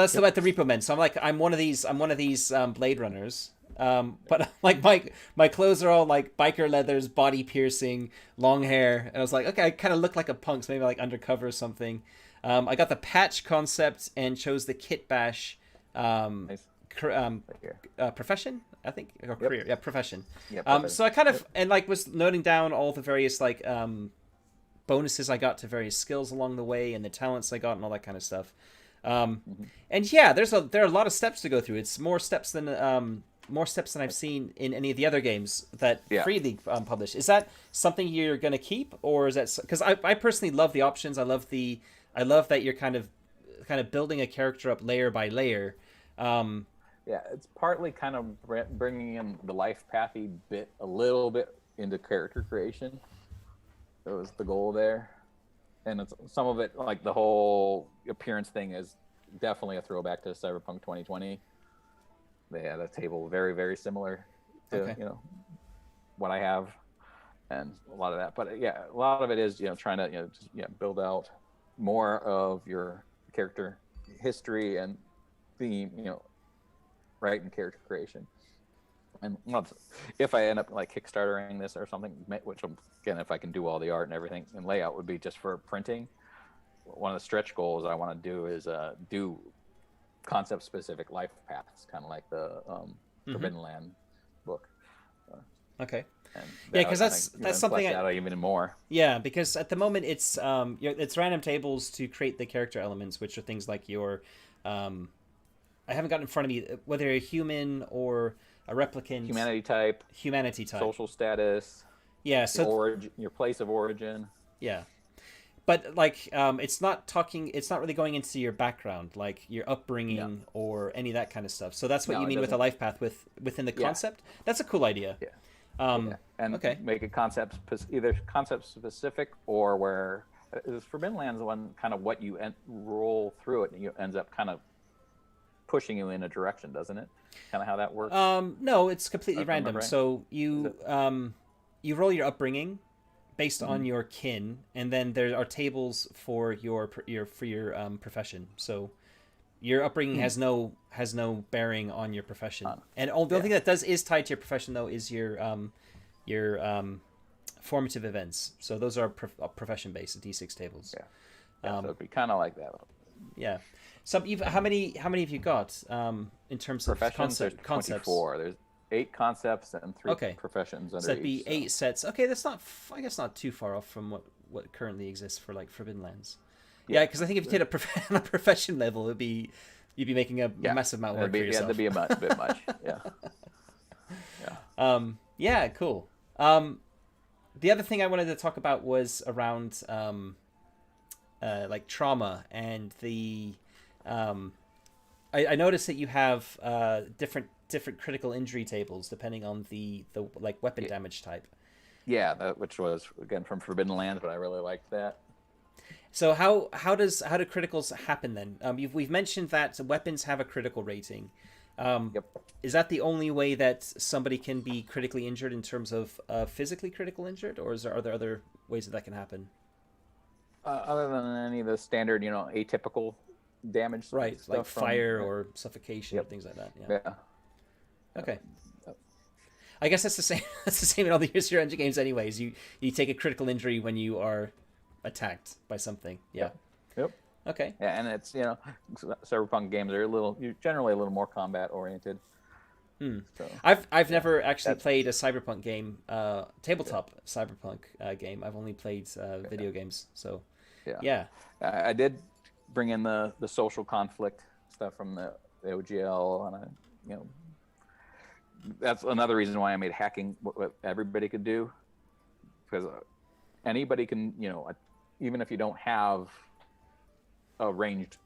that's about the Repo Men. So I'm one of these Blade Runners. But like my clothes are all like biker leathers, body piercing, long hair, and I was like, okay, I kind of look like a punk, so maybe like undercover or something. I got the patch concept and chose the Kit Bash Nice. Right here. profession, I think, or career. Yeah, profession. Yeah, perfect. So I kind of and like was noting down all the various like bonuses I got to various skills along the way and the talents I got and all that kind of stuff. And yeah, there are a lot of steps to go through. It's more steps than I've seen in any of the other games that Free League published. Is that something you're going to keep, or is that because I personally love the options. I love that you're kind of building a character up layer by layer. Yeah, it's partly kind of bringing in the life pathy bit a little bit into character creation. That was the goal there, and it's some of it, like the whole appearance thing, is definitely a throwback to Cyberpunk 2020. They had a table very, very similar to what I have, and a lot of that. But yeah, a lot of it is trying to build out more of your character history and theme, right, in character creation. And if I end up like Kickstartering this or something, which again, if I can do all the art and everything and layout, would be just for printing. One of the stretch goals I want to do is do concept specific life paths, kind of like the Forbidden Land book. Okay. And Yeah, because that's something that out even more. Yeah, because at the moment it's random tables to create the character elements, which are things like your I haven't got in front of me whether you're a human or a replicant. Humanity type. Social status. Yeah, so your place of origin. Yeah. But like it's not really going into your background, like your upbringing or any of that kind of stuff. So that's what you mean with a life path within the concept. That's a cool idea. Yeah. And okay. make it either concept specific or where Forbidden Land's the one kind of what you roll through it and it ends up kind of pushing you in a direction, doesn't it? Kind of how that works. No, it's completely random. Right? So you roll your upbringing based on your kin, and then there are tables for your profession. So Your upbringing has no bearing on your profession, and the only thing that is tied to your profession though is your formative events. So those are profession based D6 tables. So it'd be kind of like that. Yeah. So how many have you got in terms of Professions? There's concepts? 24. There's 8 concepts and 3 professions under so that'd be each, 8 sets. Okay, that's not, I guess, not too far off from what currently exists for like Forbidden Lands. Yeah, because I think if you did on a profession level, you'd be making a massive amount of work for yourself. That'd be a bit much. Yeah. Cool. The other thing I wanted to talk about was around like trauma and the I noticed that you have different critical injury tables depending on the like weapon damage type. Yeah, which was again from Forbidden Lands, but I really liked that. So how do criticals happen then? We've mentioned that weapons have a critical rating. Is that the only way that somebody can be critically injured in terms of physically critical injured, or are there other ways that can happen? Other than any of the standard, atypical damage, right? Like fire or suffocation, things like that. Yeah. Okay. I guess that's the same. That's the same in all the Zero Engine games, anyways. You take a critical injury when you are attacked by something. Yeah. Yep. Okay. Yeah, and it's cyberpunk games are generally a little more combat oriented. So, I've never actually played a cyberpunk game, tabletop cyberpunk game. I've only played video games. So yeah. I did bring in the social conflict stuff from the OGL, and that's another reason why I made hacking what everybody could do, because anybody can, even if you don't have a ranged,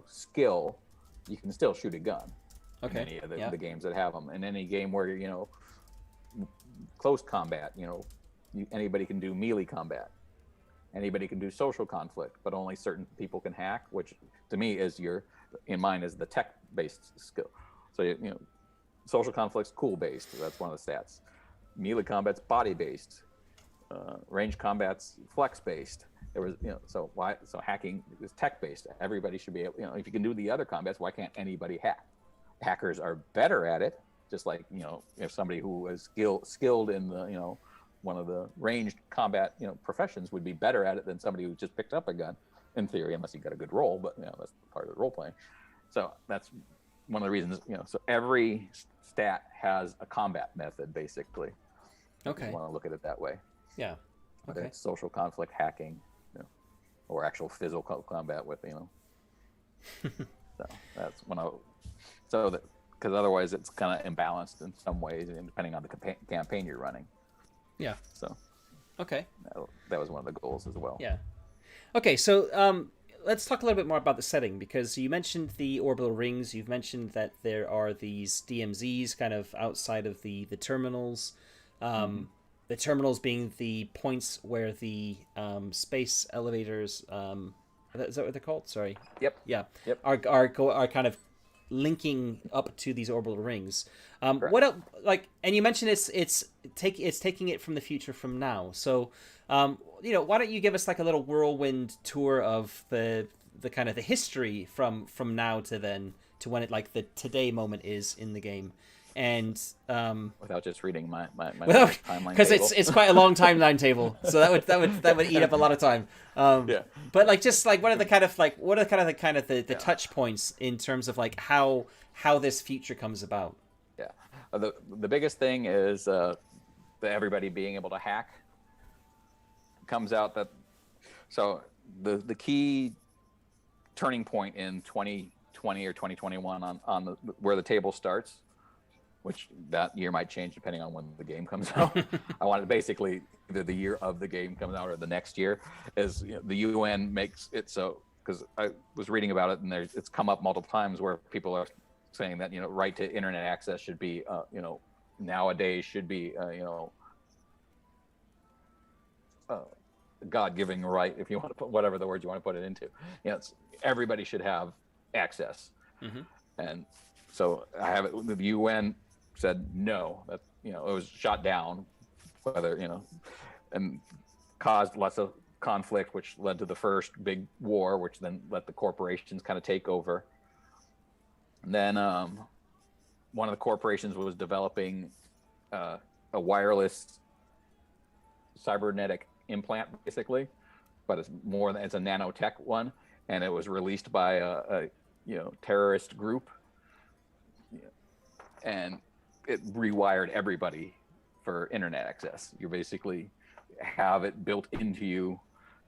skill, you can still shoot a gun. Okay. In any of the games that have them. In any game where close combat, anybody can do melee combat. Anybody can do social conflict, but only certain people can hack, which to me is in mine is the tech-based skill. So social conflict's cool-based. That's one of the stats. Melee combat's body-based. Range combat's flex-based. There was, so hacking is tech-based. Everybody should be able, if you can do the other combats, why can't anybody hack? Hackers are better at it, just like, if somebody who is skilled in the, one of the ranged combat, professions would be better at it than somebody who just picked up a gun, in theory, unless you got a good roll, but, that's part of the role playing. So that's one of the reasons, so every stat has a combat method, basically. Okay. If you want to look at it that way. Yeah. Okay. Whether it's social conflict, hacking, or actual physical combat with, so that's because otherwise it's kind of imbalanced in some ways, depending on the campaign you're running. Yeah. So. Okay. That was one of the goals as well. Yeah. Okay, so let's talk a little bit more about the setting, because you mentioned the orbital rings. You've mentioned that there are these DMZs kind of outside of the terminals. The terminals being the points where the space elevators, is that what they're called? Sorry. Yep. Yeah. Yep. Are kind of linking up to these orbital rings. What else, and you mentioned it's taking it from the future from now. So, why don't you give us like a little whirlwind tour of the kind of the history from now to then, to when it like the today moment is in the game. And without just reading my timeline, because it's quite a long timeline table, so that would eat up a lot of time. But what are the kind of the touch points in terms of like how this future comes about? Yeah, the biggest thing is everybody being able to hack. Comes out that the key turning point in 2020 or 2021 on where the table starts, which that year might change depending on when the game comes out. I wanted basically either the year of the game comes out or the next year, is the UN makes it so, because I was reading about it and it's come up multiple times where people are saying that right to internet access should be nowadays should be God-giving right, if you want to put whatever the word you want to put it into. Everybody should have access. And so I have it. The UN said no, that it was shot down, whether and caused lots of conflict, which led to the first big war, which then let the corporations kind of take over. Then one of the corporations was developing a wireless cybernetic implant, basically, but it's a nanotech one, and it was released by a terrorist group, and it rewired everybody for internet access. You basically have it built into you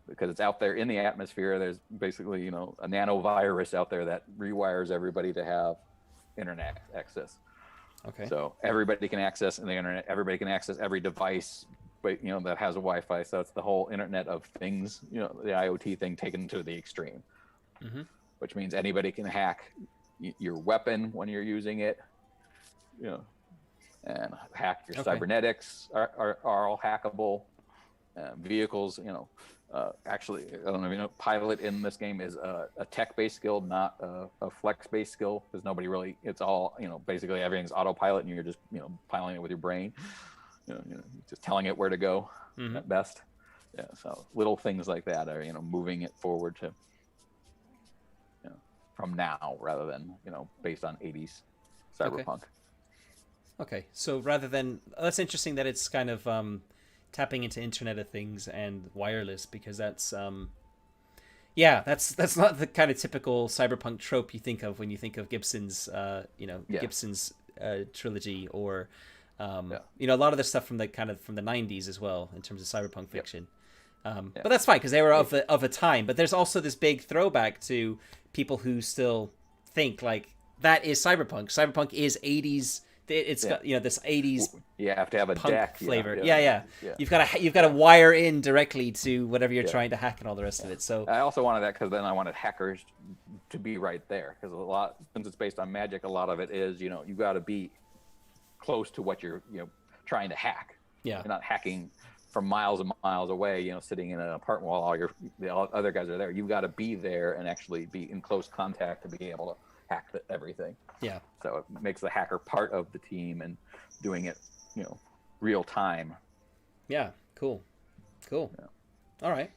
because it's out there in the atmosphere. There's basically, a nanovirus out there that rewires everybody to have internet access. Okay. So everybody can access the internet. Everybody can access every device, but that has a Wi-Fi. So it's the whole Internet of Things, the IoT thing taken to the extreme, which means anybody can hack your weapon when you're using it, and hack your cybernetics are all hackable. Vehicles, actually, I don't know if you know, pilot in this game is a tech-based skill, not a flex-based skill, because nobody really, it's all, basically everything's autopilot and you're just, piloting it with your brain, just telling it where to go at best. Yeah, so little things like that are, moving it forward to, from now rather than, based on 80s cyberpunk. Okay, so rather than, that's interesting that it's kind of tapping into Internet of Things and wireless, because that's that's not the kind of typical cyberpunk trope you think of when you think of Gibson's Gibson's trilogy, or a lot of the stuff from the 90s as well in terms of cyberpunk fiction. But that's fine because they were of a time. But there's also this big throwback to people who still think like that is cyberpunk. Cyberpunk is 80s. It's got this 80s. You have to have a punk deck flavor. Yeah. You've got to wire in directly to whatever you're trying to hack and all the rest of it. So I also wanted that because then I wanted hackers to be right there, because since it's based on magic, a lot of it is you got to be close to what you're trying to hack. Yeah, you're not hacking from miles and miles away, sitting in an apartment while all the other guys are there. You've got to be there and actually be in close contact to be able to hack everything. Yeah. So it makes the hacker part of the team and doing it, real time. Yeah. Cool. Yeah. All right.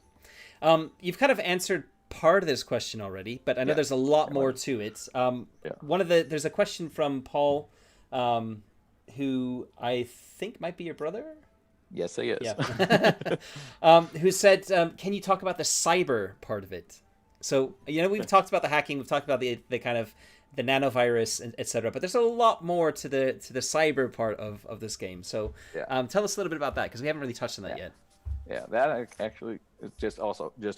You've kind of answered part of this question already, but I know there's a lot more to it. There's a question from Paul, who I think might be your brother. Yes, he is. Yeah. Who said, can you talk about the cyber part of it? So, we've talked about the hacking, we've talked about the kind of the nanovirus, etc. But there's a lot more to the cyber part of this game. So, tell us a little bit about that, because we haven't really touched on that yet. Yeah, that actually is just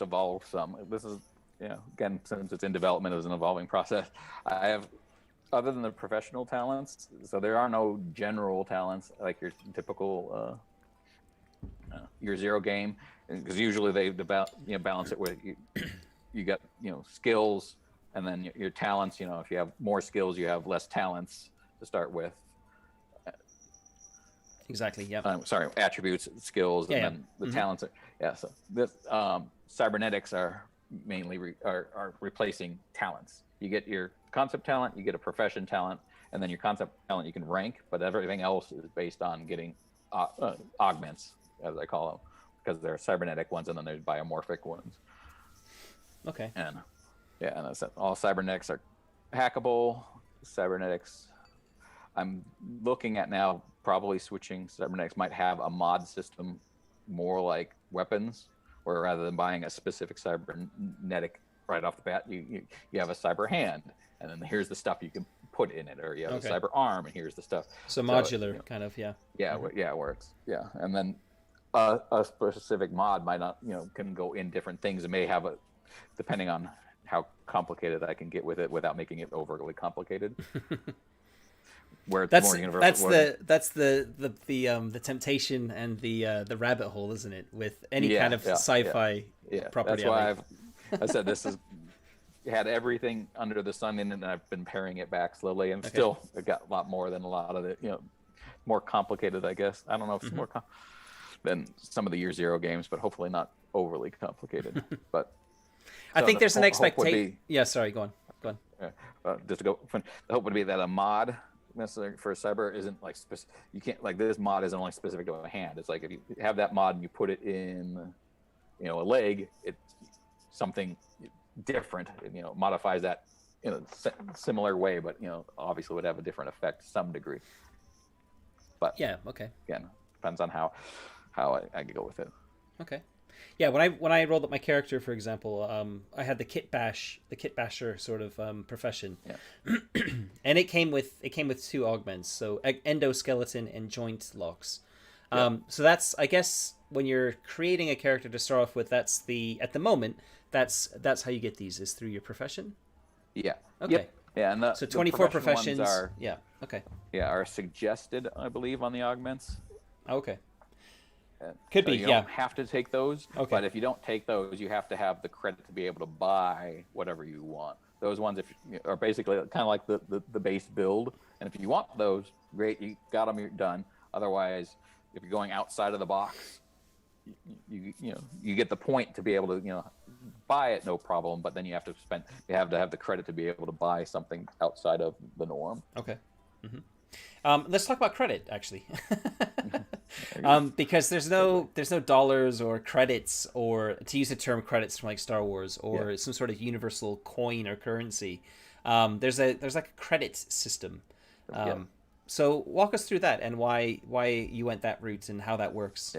evolved some. This is, again, since it's in development, it was an evolving process. I have, other than the professional talents, so there are no general talents like your typical Year Zero game, because usually they balance it with you got skills, and then your talents. If you have more skills, you have less talents to start with. Exactly. Yeah. Sorry, attributes, skills, and then the talents. So this cybernetics are mainly are replacing talents. You get your concept talent, you get a profession talent, and then your concept talent you can rank, but everything else is based on getting augments, as I call them, because there are cybernetic ones and then there's biomorphic ones. Okay. And that's all cybernetics are hackable. Cybernetics, I'm looking at now, probably switching. Cybernetics might have a mod system more like weapons, where rather than buying a specific cybernetic right off the bat, you have a cyber hand, and then here's the stuff you can put in it, or you have a cyber arm, and here's the stuff. So modular, kind of, where it's and then a specific mod might not, can go in different things. It may have depending on how complicated I can get with it without making it overly complicated. Where it's more universal. That's the temptation and the rabbit hole, isn't it? With any kind of sci-fi property. That's why I said this is had everything under the sun in it, and I've been paring it back slowly, and still it got a lot more than a lot of it. More complicated, I guess. I don't know if it's more than some of the Year Zero games, but hopefully not overly complicated. But I think there's an expectation. Yeah, sorry, go on. Just to go, the hope would be that a mod necessarily for cyber isn't like you can't, like, this mod isn't only specific to a hand. It's like if you have that mod and you put it in a leg, it's something different, modifies that in a similar way, but obviously would have a different effect to some degree. But Yeah. Okay. again, depends on how I go with it. Okay. Yeah, when I rolled up my character, for example, I had the kit basher sort of profession, Yeah. and it came with two augments, so endoskeleton and joint locks. Yeah. So that's, I guess, when you're creating a character to start off with, that's at the moment that's how you get these, is through your profession. Yeah. Okay. Yep. Yeah, and So the 24 profession professions. ones are Yeah. Okay. are suggested, I believe, on the augments. Okay. Could So be. you Yeah. don't have to take those, Okay. but if you don't take those, you have to have the credit to be able to buy whatever you want. Those ones are basically kind of like the base build, and if you want those, great, you got them, you're done. Otherwise, if you're going outside of the box, you get the point to be able to buy it, no problem, but then you have to have the credit to be able to buy something outside of the norm. Okay. Let's talk about credit, actually. Because there's no dollars or credits, or, to use the term, credits from like Star Wars, or some sort of universal coin or currency. There's like a credit system. So walk us through that, and why you went that route and how that works.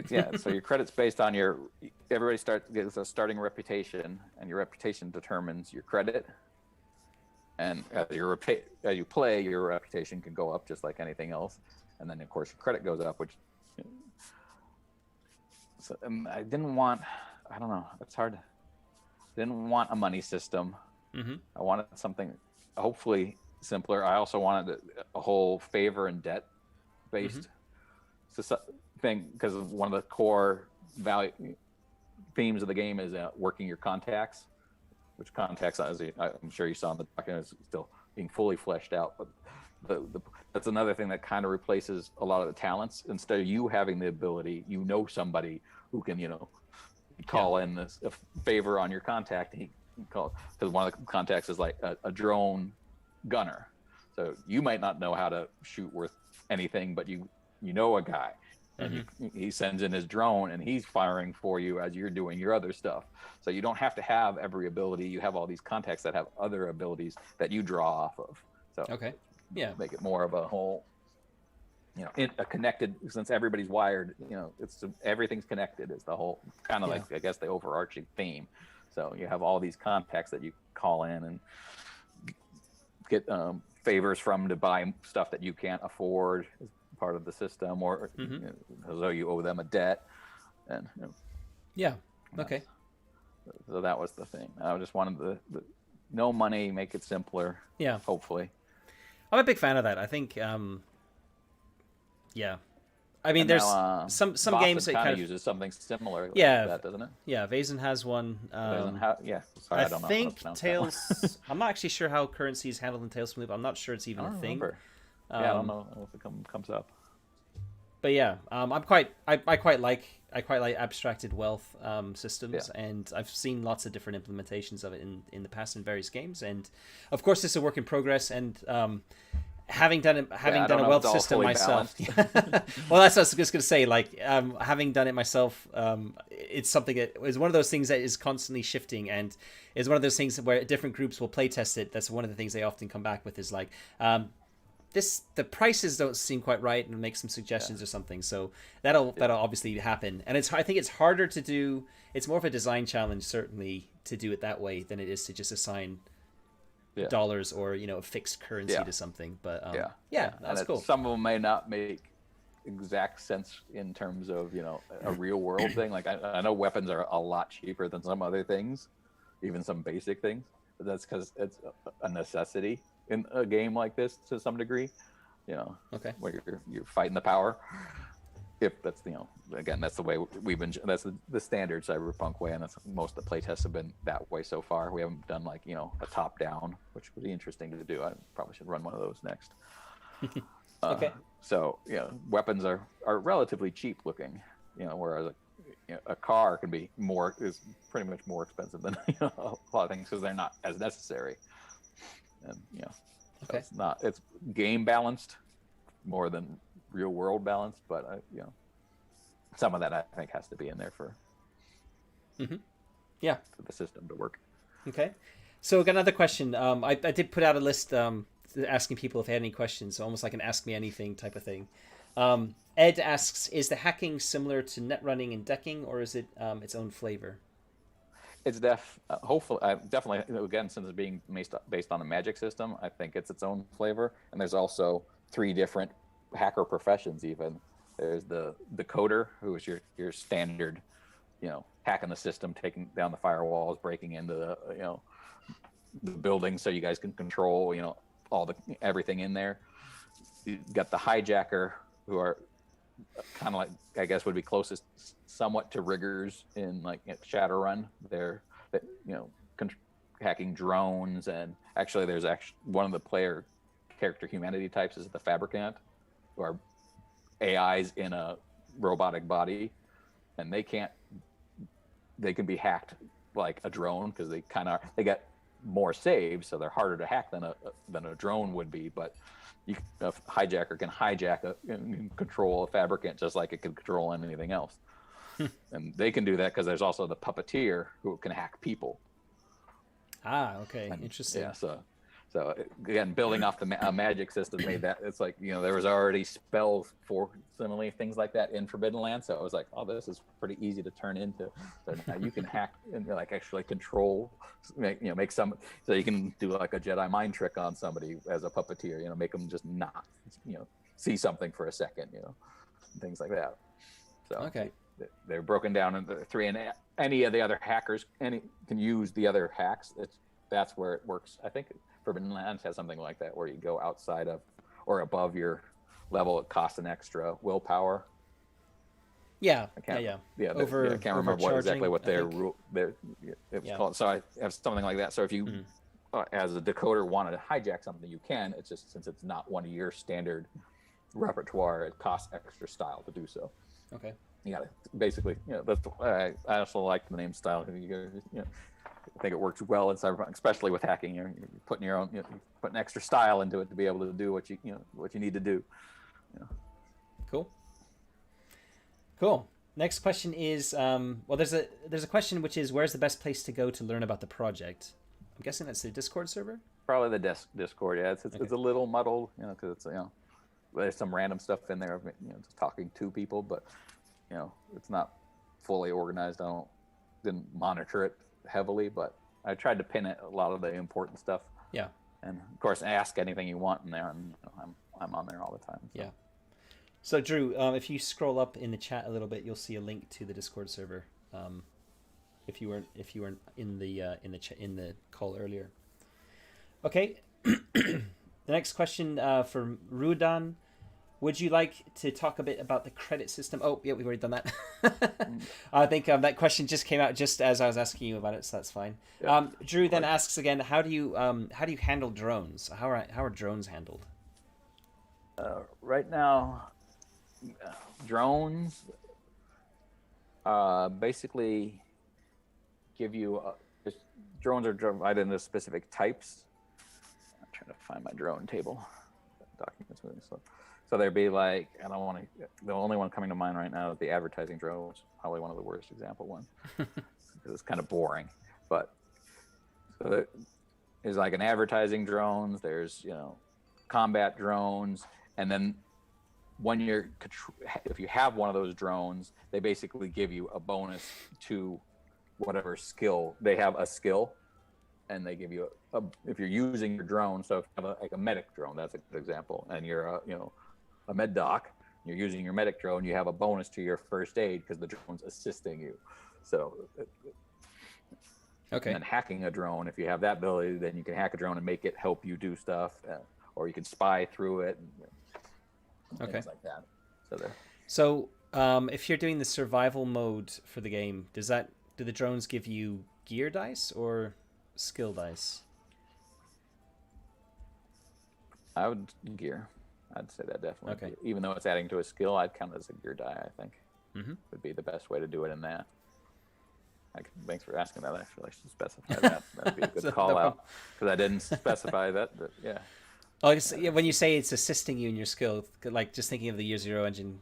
So your credit's based on everybody gets a starting reputation, and your reputation determines your credit. And as you play, your reputation can go up just like anything else, and then of course your credit goes up. I didn't want. I don't know. It's hard. Didn't want a money system. Mm-hmm. I wanted something hopefully simpler. I also wanted a whole favor and debt based thing, because one of the core themes of the game is working your contacts. Which contacts, as I'm sure you saw in the document, is still being fully fleshed out. But that's another thing that kind of replaces a lot of the talents. Instead of you having the ability, somebody who can, call in a favor on your contact. He can call, because one of the contacts is like a drone gunner. So you might not know how to shoot worth anything, but you know a guy. And he sends in his drone, and he's firing for you as you're doing your other stuff. So you don't have to have every ability. You have all these contacts that have other abilities that you draw off of. So make it more of a whole, a connected, since everybody's wired. Everything's connected. Is the whole kind of like, I guess, the overarching theme. So you have all these contacts that you call in and get favors from to buy stuff that you can't afford. Part of the system, or as though you owe them a debt, and Okay. So that was the thing. I just wanted the no money, make it simpler. Yeah, hopefully. I'm a big fan of that. I think I mean, there's some Boston games that kind of uses something similar like Yeah. that, doesn't it? Yeah, Vazen has one. Sorry, I I don't know think how to pronounce that one. Tales. I'm not actually sure how currency is handled in Tales from the Loop. I'm not sure it's even I a don't thing. remember. I don't know if it comes up. But yeah, I quite like abstracted wealth systems, and I've seen lots of different implementations of it in the past in various games. And of course, it's a work in progress. And having done a wealth system myself, well, that's what I was just gonna say. Like, having done it myself, it's something that is one of those things that is constantly shifting, and is one of those things where different groups will play test it. That's one of the things they often come back with, is like, the prices don't seem quite right, and make some suggestions or something. So that'll obviously happen. And I think it's harder to do. It's more of a design challenge, certainly, to do it that way than it is to just assign dollars or a fixed currency to something. But that's cool. Some of them may not make exact sense in terms of a real world thing. Like I know weapons are a lot cheaper than some other things, even some basic things. But that's because it's a necessity in a game like this to some degree. Where you're fighting the power. If that's again, that's the way that's the standard cyberpunk way, and that's most of the playtests have been that way so far. We haven't done like a top down, which would be interesting to do. I probably should run one of those next. Okay. So weapons are relatively cheap looking, whereas a car is pretty much more expensive than a lot of things, because they're not as necessary. And so it's game balanced more than real world balanced, but some of that I think has to be in there for Yeah. for the system to work. Okay. So I got another question. I did put out a list asking people if they had any questions, almost like an ask me anything type of thing. Ed asks, is the hacking similar to net running and decking, or is it its own flavor? It's hopefully, definitely, again, since it's being based on a magic system, I think it's its own flavor. And there's also 3 different hacker professions. Even there's the decoder, who is your standard, hacking the system, taking down the firewalls, breaking into the building so you guys can control, all everything in there. You got the hijacker, who are kind of like, I guess, would be closest somewhat to riggers in like Shadowrun. They're hacking drones, and actually there's one of the player character humanity types is the fabricant, who are AIs in a robotic body, and they can be hacked like a drone, because they get more saves, so they're harder to hack than a drone would be. But a hijacker can hijack control a fabricant just like it can control anything else. And they can do that because there's also the puppeteer, who can hack people. Okay, interesting. Yeah, so again, building off the magic system made that, it's like, there was already spells for similarly things like that in Forbidden Lands, so I was like, oh, this is pretty easy to turn into. So now you can hack and like actually control, make some, so you can do like a Jedi mind trick on somebody as a puppeteer, make them just not, see something for a second, things like that. So okay, they're broken down into 3, and any of the other hackers can use the other hacks. That's where it works. I think Forbidden Lands has something like that, where you go outside of or above your level, it costs an extra willpower. Yeah, I can't remember exactly what their rule it's called. So I have something like that. So if you, as a decoder, wanted to hijack something, you can. It's just, since it's not one of your standard repertoire, it costs extra style to do so. Okay. You gotta basically, I also like the name style. I think it works well in Cyberpunk, especially with hacking. You're putting your own, putting extra style into it to be able to do what you need to do. Cool. Next question is, there's a question which is, where's the best place to go to learn about the project? I'm guessing that's the Discord server. Probably the Discord. Yeah, it's a little muddled, because it's there's some random stuff in there, just talking to people, but it's not fully organized. Didn't monitor it heavily, but I tried to pin it a lot of the important stuff. Yeah. And of course, ask anything you want in there, and I'm on there all the time. So. Yeah. So Drew, if you scroll up in the chat a little bit, you'll see a link to the Discord server. If you weren't in the call earlier. Okay. The next question from Rudan. Would you like to talk a bit about the credit system? Oh, yeah, we've already done that. I think that question just came out just as I was asking you about it, so that's fine. Yeah. Drew then asks again, how do you handle drones? How are drones handled? Right now, drones basically give you drones are divided into specific types. I'm trying to find my drone table. Documents moving slow. So there'd be like, the only one coming to mind right now is the advertising drone, which is probably one of the worst example ones, because it's kind of boring. But so there's like an advertising drones, there's, combat drones, and then if you have one of those drones, they basically give you a bonus to whatever skill. They have a skill, and they give you if you're using your drone. So if you have a medic drone, that's a good example, and you're a med doc, you're using your medic drone, you have a bonus to your first aid because the drone's assisting you. So okay. And then hacking a drone, if you have that ability, then you can hack a drone and make it help you do stuff, or you can spy through it, and things like that. So if you're doing the survival mode for the game, do the drones give you gear dice or skill dice? I would gear. I'd say that definitely. Okay. Even though it's adding to a skill, I'd count it as a gear die, I think. Mm-hmm. Would be the best way to do it in that. Thanks for asking that. Actually, I should specify that. That'd be a good call out, because I didn't specify that. But yeah. Oh, when you say it's assisting you in your skill, like just thinking of the Year Zero engine,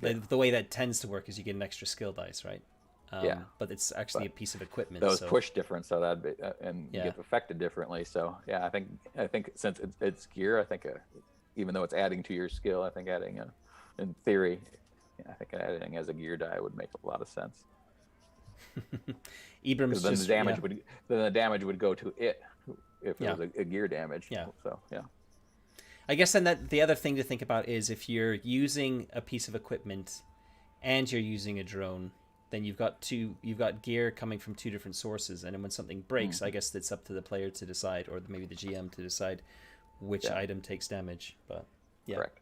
the way that tends to work is you get an extra skill dice, right? Yeah, but it's actually a but piece of equipment. those So push different, so that and you yeah. get affected differently. So yeah, I think since it's gear, I think even though it's adding to your skill, I think adding in theory, I think adding as a gear die would make a lot of sense. Ibram's Because then just yeah, the damage would go to it if it yeah, was a gear damage. yeah. So yeah, I guess then that the other thing to think about is if you're using a piece of equipment and you're using a drone, then you've got gear coming from two different sources, and then when something breaks, I guess it's up to the player to decide, or maybe the GM to decide which yeah, item takes damage. But yeah, correct.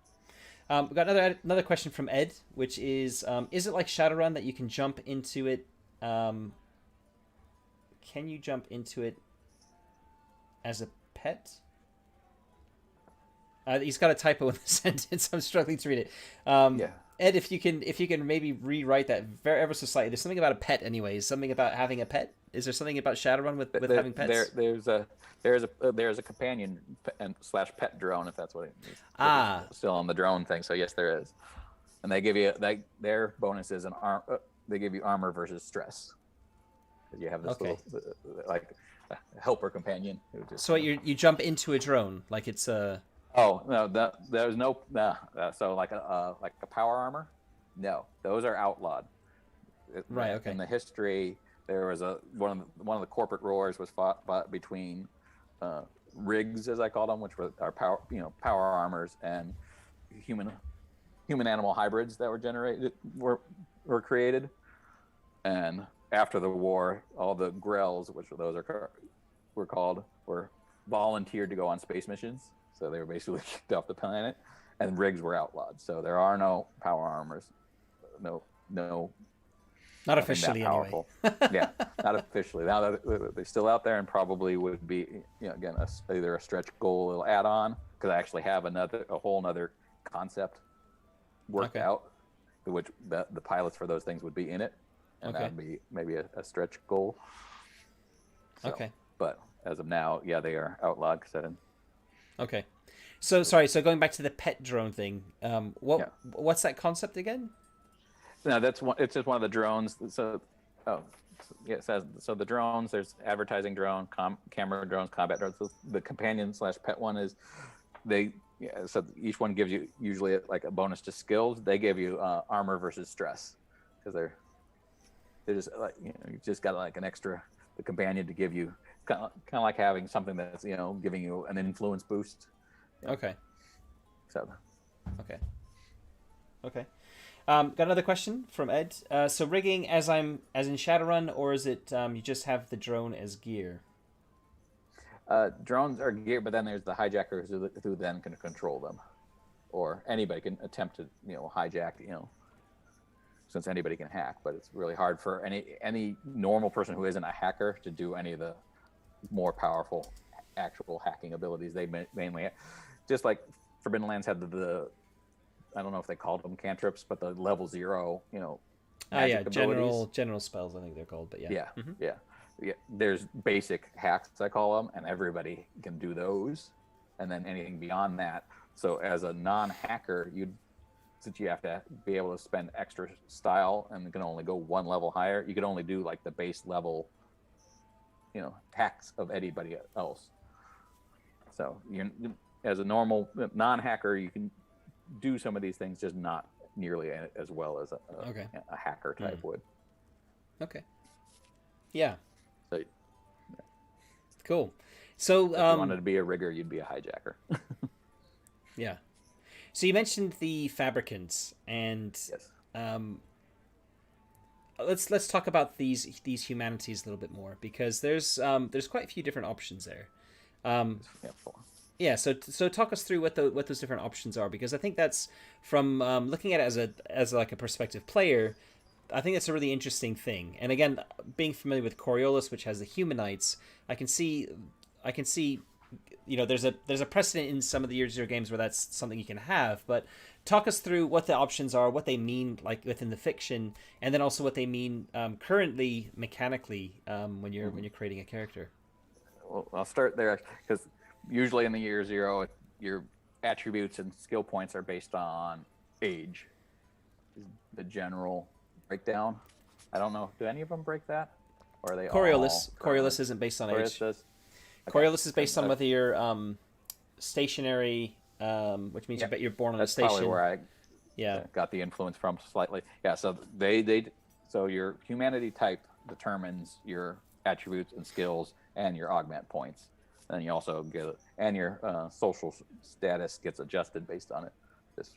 we got another question from Ed, which is it like Shadowrun that you can jump into it? Can you jump into it as a pet? He's got a typo in the sentence. I'm struggling to read it. Yeah. Ed, if you can maybe rewrite that very ever so slightly. There's something about a pet, anyways. Something about having a pet. Is there something about Shadowrun with having pets? There's a companion and slash pet drone, if that's what it is. Ah, Still on the drone thing. So yes, there is, and they give you their bonus is they give you armor versus stress, because you have this okay. little like helper companion who just So you jump into a drone like it's a Oh no, there's no so like a power armor. No, those are outlawed. right. Okay. In the history, there was one of the corporate wars was fought between rigs, as I call them, which were our power armors, and human animal hybrids that were created. And after the war, all the Grells, which were called, were volunteered to go on space missions. So they were basically kicked off the planet, and rigs were outlawed. So there are no power armors, no Not nothing officially, that powerful. anyway. Yeah, not officially. Now they're still out there, and probably would be, again, either a stretch goal add-on, because I actually have a whole another concept worked Okay. out, which the pilots for those things would be in it, and Okay. that would be maybe a stretch goal. So, Okay. but as of now, yeah, they are outlawed. Okay. So sorry. So going back to the pet drone thing, Yeah. what's that concept again? No, that's one. It's just one of the drones. So, oh, yeah, it says so. The drones. There's advertising drone, camera drones, combat drones. So the companion slash pet one is so each one gives you usually like a bonus to skills. They give you armor versus stress, because they're just like, you just got like an extra, the companion, to give you kind of like having something that's giving you an influence boost. Okay. So Okay. Okay. Got another question from Ed. So rigging as in Shadowrun, or is it you just have the drone as gear? drones are gear, but then there's the hijackers who then can control them, or anybody can attempt to hijack, since anybody can hack. But it's really hard for any normal person who isn't a hacker to do any of the more powerful actual hacking abilities. They mainly, just like Forbidden Lands had the I don't know if they called them cantrips, but the level 0, magic abilities. General spells, I think they're called. But yeah. Yeah, Mm-hmm. yeah. There's basic hacks, I call them, and everybody can do those. And then anything beyond that. So as a non-hacker, since you have to be able to spend extra style and can only go one level higher, you can only do like the base level, hacks of anybody else. So as a normal non-hacker, you can do some of these things, just not nearly as well as a hacker type would. Okay. Yeah. So, cool. So if you wanted to be a rigger, you'd be a hijacker. Yeah. So you mentioned the fabricants, and Yes. Let's talk about these humanities a little bit more, because there's quite a few different options there. Yeah, so talk us through what those different options are, because I think that's, from looking at it as like a prospective player, I think that's a really interesting thing. And again, being familiar with Coriolis, which has the Humanites, I can see there's a precedent in some of the Year Zero games where that's something you can have. But talk us through what the options are, what they mean like within the fiction, and then also what they mean currently mechanically when you're creating a character. Well, I'll start there, because usually in the Year Zero, your attributes and skill points are based on age, is the general breakdown. I don't know. Do any of them break that, or are they all Coriolis permanent? isn't based on Coriolis age. does. Okay, Coriolis is because based on whether you're stationary, which means yeah, you're born on a that's probably station. where I Yeah. got the influence from slightly. Yeah, so so your humanity type determines your attributes and skills and your augment points. And you also get and your social status gets adjusted based on it. This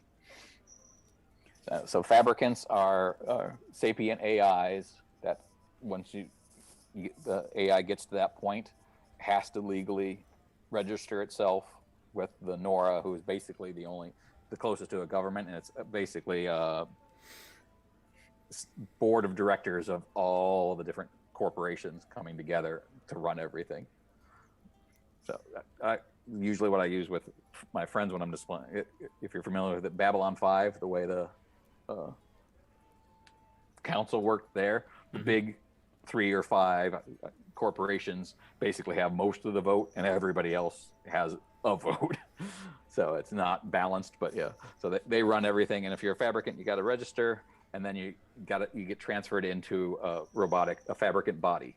so fabricants are sapient AIs that once the AI gets to that point, has to legally register itself with the NORA, who is basically the closest to a government, and it's basically a board of directors of all the different corporations coming together to run everything. So usually what I use with my friends when I'm displaying, if you're familiar with it, Babylon 5, the way the council worked there, the big 3 or 5 corporations basically have most of the vote and everybody else has a vote. So it's not balanced, but yeah. So they run everything, and if you're a fabricant, you got to register, and then you get transferred into a fabricant body,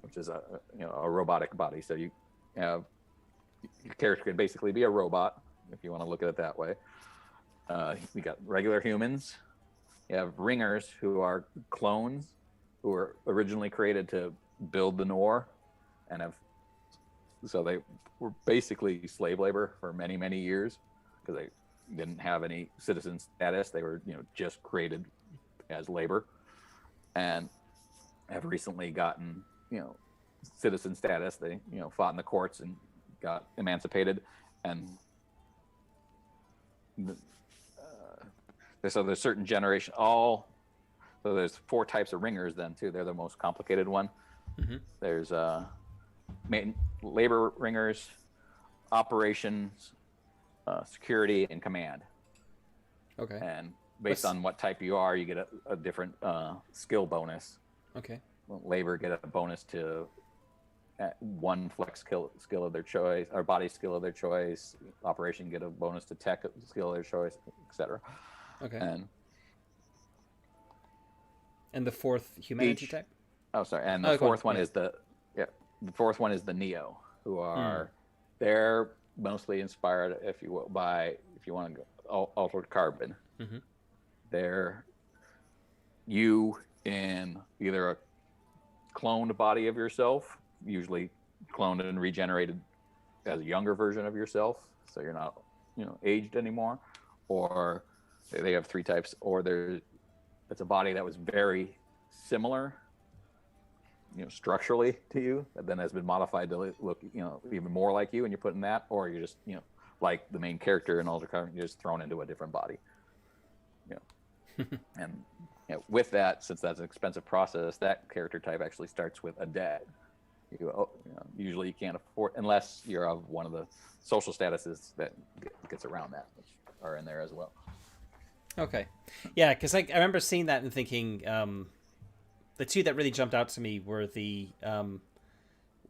which is a robotic body. So you have your character can basically be a robot if you want to look at it that way. You got regular humans. You have ringers, who are clones who were originally created to build the Nor, and so they were basically slave labor for many, many years because they didn't have any citizen status. They were just created as labor, and have recently gotten citizen status. They fought in the courts and got emancipated, and so there's certain generation so there's 4 types of ringers then too. They're the most complicated one. Mm-hmm. There's labor ringers, operations, security, and command. Okay. And based on what type you are, you get a different skill bonus. Okay. Labor get a bonus to one flex skill of their choice, or body skill of their choice. Operation get a bonus to tech skill of their choice, etc. Okay. And the 4th humanity type? Oh, sorry. And the fourth one is the Neo, who are they're mostly inspired, if you will, by, if you want to go, altered carbon. Mm-hmm. They're you in either a cloned body of yourself, usually cloned and regenerated as a younger version of yourself, so you're not aged anymore, or they have 3 types, or it's a body that was very similar structurally to you, that then has been modified to look even more like you, and you're put in that, or you're just like the main character in Altered Carbon, you're just thrown into a different body. And with that, since that's an expensive process, that character type actually starts with a debt. Usually you can't afford, unless you're of one of the social statuses that gets around that, which are in there as well. Okay. Yeah, because I remember seeing that and thinking the 2 that really jumped out to me were the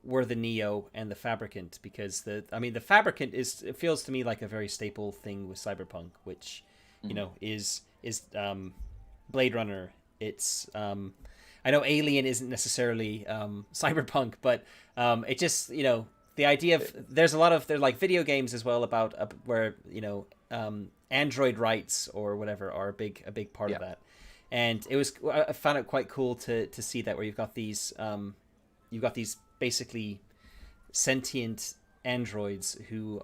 Neo and the Fabricant, because the Fabricant it feels to me like a very staple thing with cyberpunk, which is Blade Runner. It's I know Alien isn't necessarily cyberpunk, but it just the idea of there's like video games as well about where Android rights or whatever are a big part of that, and I found it quite cool to see that, where you've got these basically sentient androids who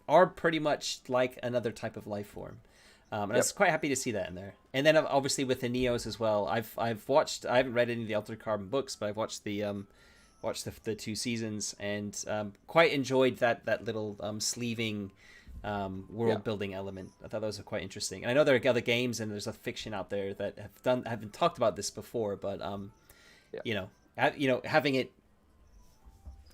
are pretty much like another type of life form. And I was quite happy to see that in there. And then obviously with the Neos as well, I've watched. I haven't read any of the Altered Carbon books, but I've watched the 2 seasons, and quite enjoyed that little sleeving world building element. I thought that was quite interesting. And I know there are other games and there's a fiction out there that haven't talked about this before, but having it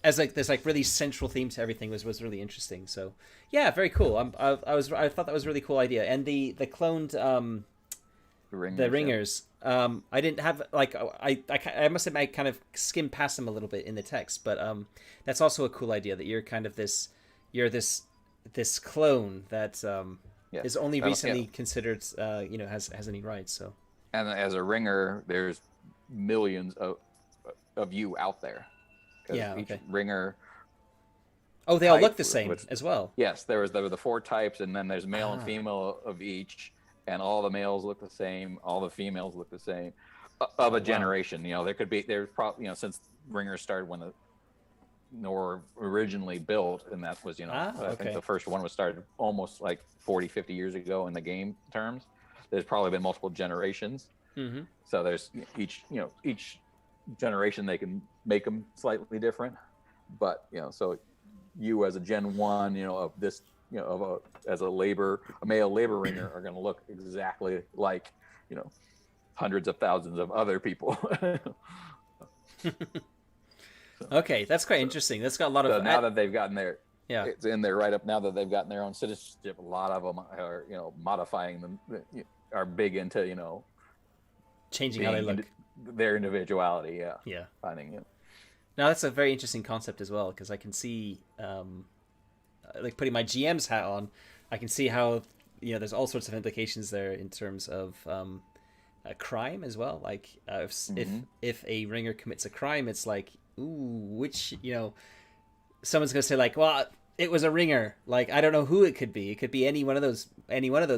as there's really central theme to everything was really interesting. So yeah, very cool. I thought that was a really cool idea. And the cloned the ringers. I didn't have I must admit I kind of skimmed past them a little bit in the text, but that's also a cool idea, that you're kind of this clone that is only recently considered has any rights. So And as a ringer, there's millions of you out there, because Yeah. each Okay. ringer Oh, they all look type the same with as well. yes, there were the four types, and then there's male and Ah. female of each, and all the males look the same, all the females look the same, of Oh a wow. generation. There's probably, since ringers started when the were originally built, and that was, Ah. I think Okay. the first one was started almost like 40, 50 years ago in the game terms. There's probably been multiple generations. Mm-hmm. So there's each generation they can make them slightly different, but so you as a Gen 1, of this, as a male labor ringer are going to look exactly like, hundreds of thousands of other people. so, Okay, that's quite so, interesting. That's got a lot of so now that they've gotten their, yeah, it's in there right up. Now that they've gotten their own citizenship, a lot of them are, modifying them, are big into, changing how they look. their individuality. Yeah. Yeah. Finding it. Now that's a very interesting concept as well, because I can see, like putting my GM's hat on, I can see how there's all sorts of implications there in terms of a crime as well. Like if a ringer commits a crime, it's like, ooh, which someone's gonna say like, well, it was a ringer. Like, I don't know who it could be. It could be any one of those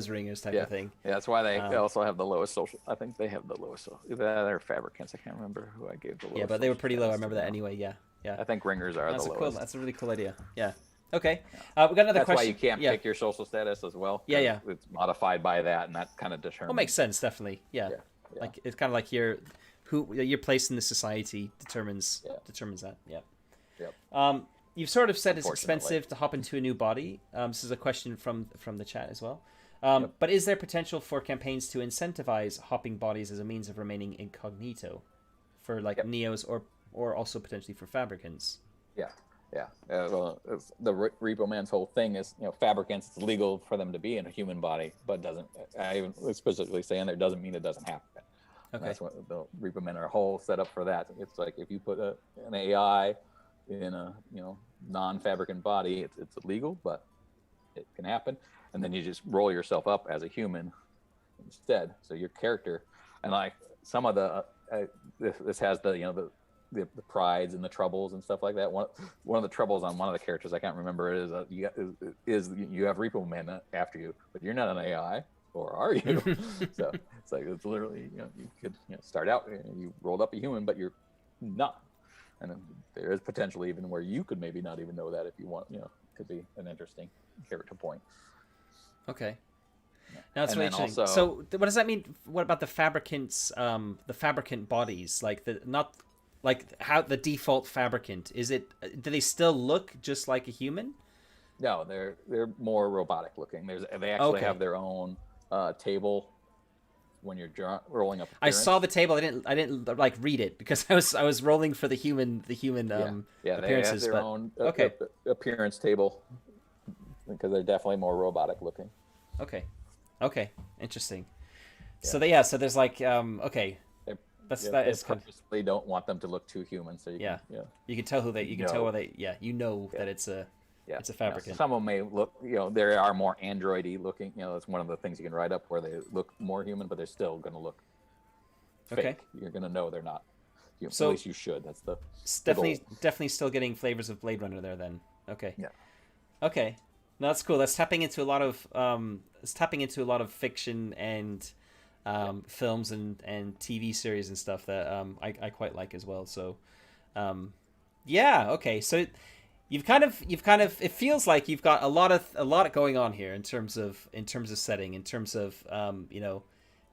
ringers type of thing. Yeah, that's why they also have the lowest social. I think they have the lowest. They're fabricants. I can't remember who I gave the lowest. Yeah, but they were pretty low. I remember that anyway. Yeah, yeah. I think ringers are the lowest. That's a really cool idea. Yeah. Okay. We got another question. That's why you can't pick your social status as well. Yeah. It's modified by that, and that kind of determines. Well, makes sense, definitely. Yeah. Like it's kind of like your place in the society determines that. Yeah. Yep. You've sort of said it's expensive to hop into a new body. This is a question from the chat as well. But is there potential for campaigns to incentivize hopping bodies as a means of remaining incognito for like Neos or also potentially for fabricants? Yeah. Well, the Repo Man's whole thing is, fabricants, it's legal for them to be in a human body, but doesn't, I even specifically saying there, doesn't mean it doesn't happen. Okay. That's what the Repo Men are whole set up for that. It's like if you put an AI in a non-fabricant body, it's illegal, but it can happen, and then you just roll yourself up as a human instead. So your character, and like some of the this has the prides and the troubles and stuff like that. One of the troubles on one of the characters, I can't remember, is you have Repo Man after you, but you're not an AI, or are you? So it's literally you could start out you rolled up a human, but you're not. And there is potentially even where you could maybe not even know that if you want. Could be an interesting character point. Okay. Now it's really interesting. Also, so what does that mean? What about the fabricants? The fabricant bodies, like how the default fabricant is it? Do they still look just like a human? No, they're more robotic looking. They actually have their own table. When you're rolling up, I saw the table. I didn't like read it because I was rolling for the human appearances. They have their own appearance table because they're definitely more robotic looking. Okay, interesting. Yeah. So there's like They purposely don't want them to look too human, so you can tell who they tell where they that it's a it's a fabricant. Some of them may look, they are more android-y looking. That's one of the things you can write up where they look more human, but they're still going to look fake. Okay. You're going to know they're not. So at least you should. That's definitely still getting flavors of Blade Runner there. Then okay. Yeah. Okay. No, that's cool. That's tapping into a lot of fiction and films and TV series and stuff that I quite like as well. So okay. So You've kind of it feels like you've got a lot going on here in terms of setting, in terms of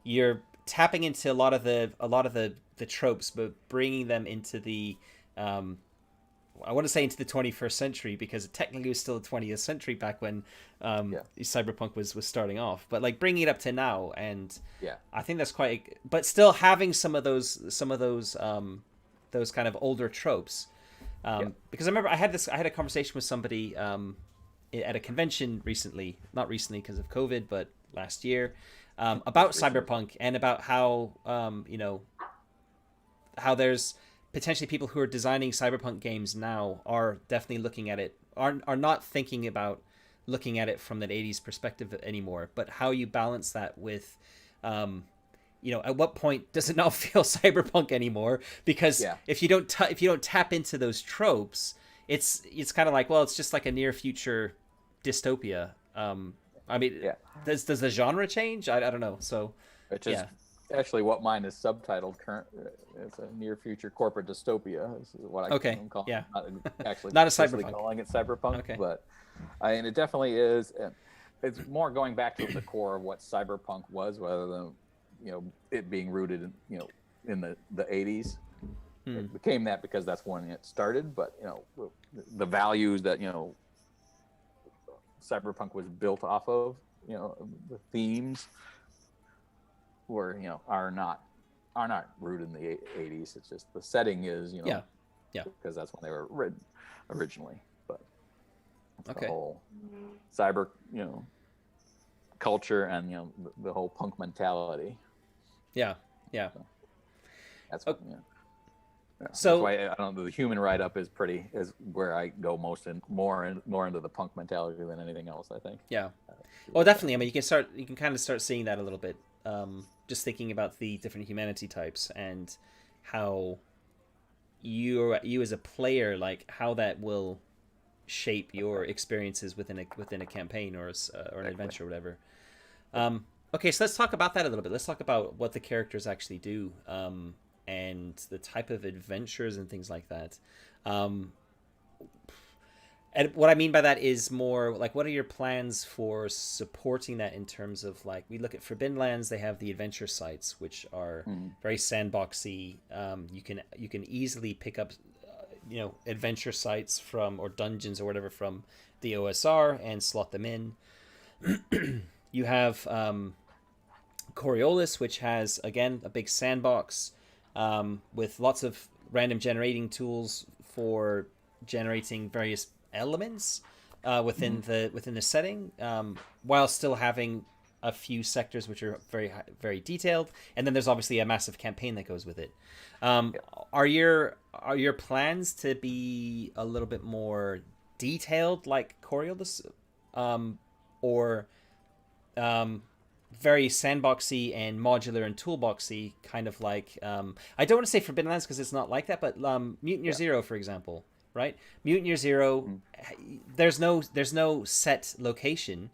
you're tapping into a lot of the tropes, but bringing them into the I want to say into the 21st century, because it technically was still the 20th century back when cyberpunk was starting off, but like bringing it up to now, and I think that's quite, but still having some of those kind of older tropes. Because I remember I had a conversation with somebody at a convention recently, not recently because of COVID, but last year, about cyberpunk and about how how there's potentially people who are designing cyberpunk games now are definitely looking at it, are not thinking about looking at it from the 80s perspective anymore, but how you balance that with at what point does it not feel cyberpunk anymore? Because Yeah. if you don't if you don't tap into those tropes, it's kind of like, well, it's just like a near future dystopia. I mean, Yeah. does the genre change? I don't know. So Which is yeah. actually what mine is subtitled. Current, it's a near future corporate dystopia. Is what Okay. I'm calling. Yeah. Not actually Not a officially cyberpunk. calling it cyberpunk, Okay. but and it definitely is. And it's more going back to the core of what cyberpunk was, rather than it being rooted in in the 80s. Hmm. It became that because that's when it started. But the values that cyberpunk was built off of, the themes were are not rooted in the 80s. It's just the setting is Yeah. Yeah. because that's when they were written originally. But the Okay. whole cyber culture and the whole punk mentality. Yeah. Yeah. So that's Oh, what that's so why I don't know, the human write up is where I go most in more into the punk mentality than anything else, I think. yeah. Well, definitely. I mean, you can kind of start seeing that a little bit. Just thinking about the different humanity types and how you as a player, like how that will shape your experiences within a campaign or an Exactly. adventure or whatever. Okay, so let's talk about that a little bit. Let's talk about what the characters actually do, and the type of adventures and things like that. Um, and what I mean by that is more like, what are your plans for supporting that in terms of, like, we look at Forbidden Lands, they have the adventure sites, which are Mm. very sandboxy. You can easily pick up, adventure sites from, or dungeons or whatever, from the OSR and slot them in. You have Coriolis, which has again a big sandbox, with lots of random generating tools for generating various elements Mm. within the setting, while still having a few sectors which are very detailed, and then there's obviously a massive campaign that goes with it. Um, Yeah. are your plans to be a little bit more detailed like Coriolis, or um, very sandboxy and modular and toolboxy, kind of like, I don't want to say Forbidden Lands because it's not like that, but Mutant Year Yeah. Zero, for example, right? Mutant Year Zero, Mm. there's no set location.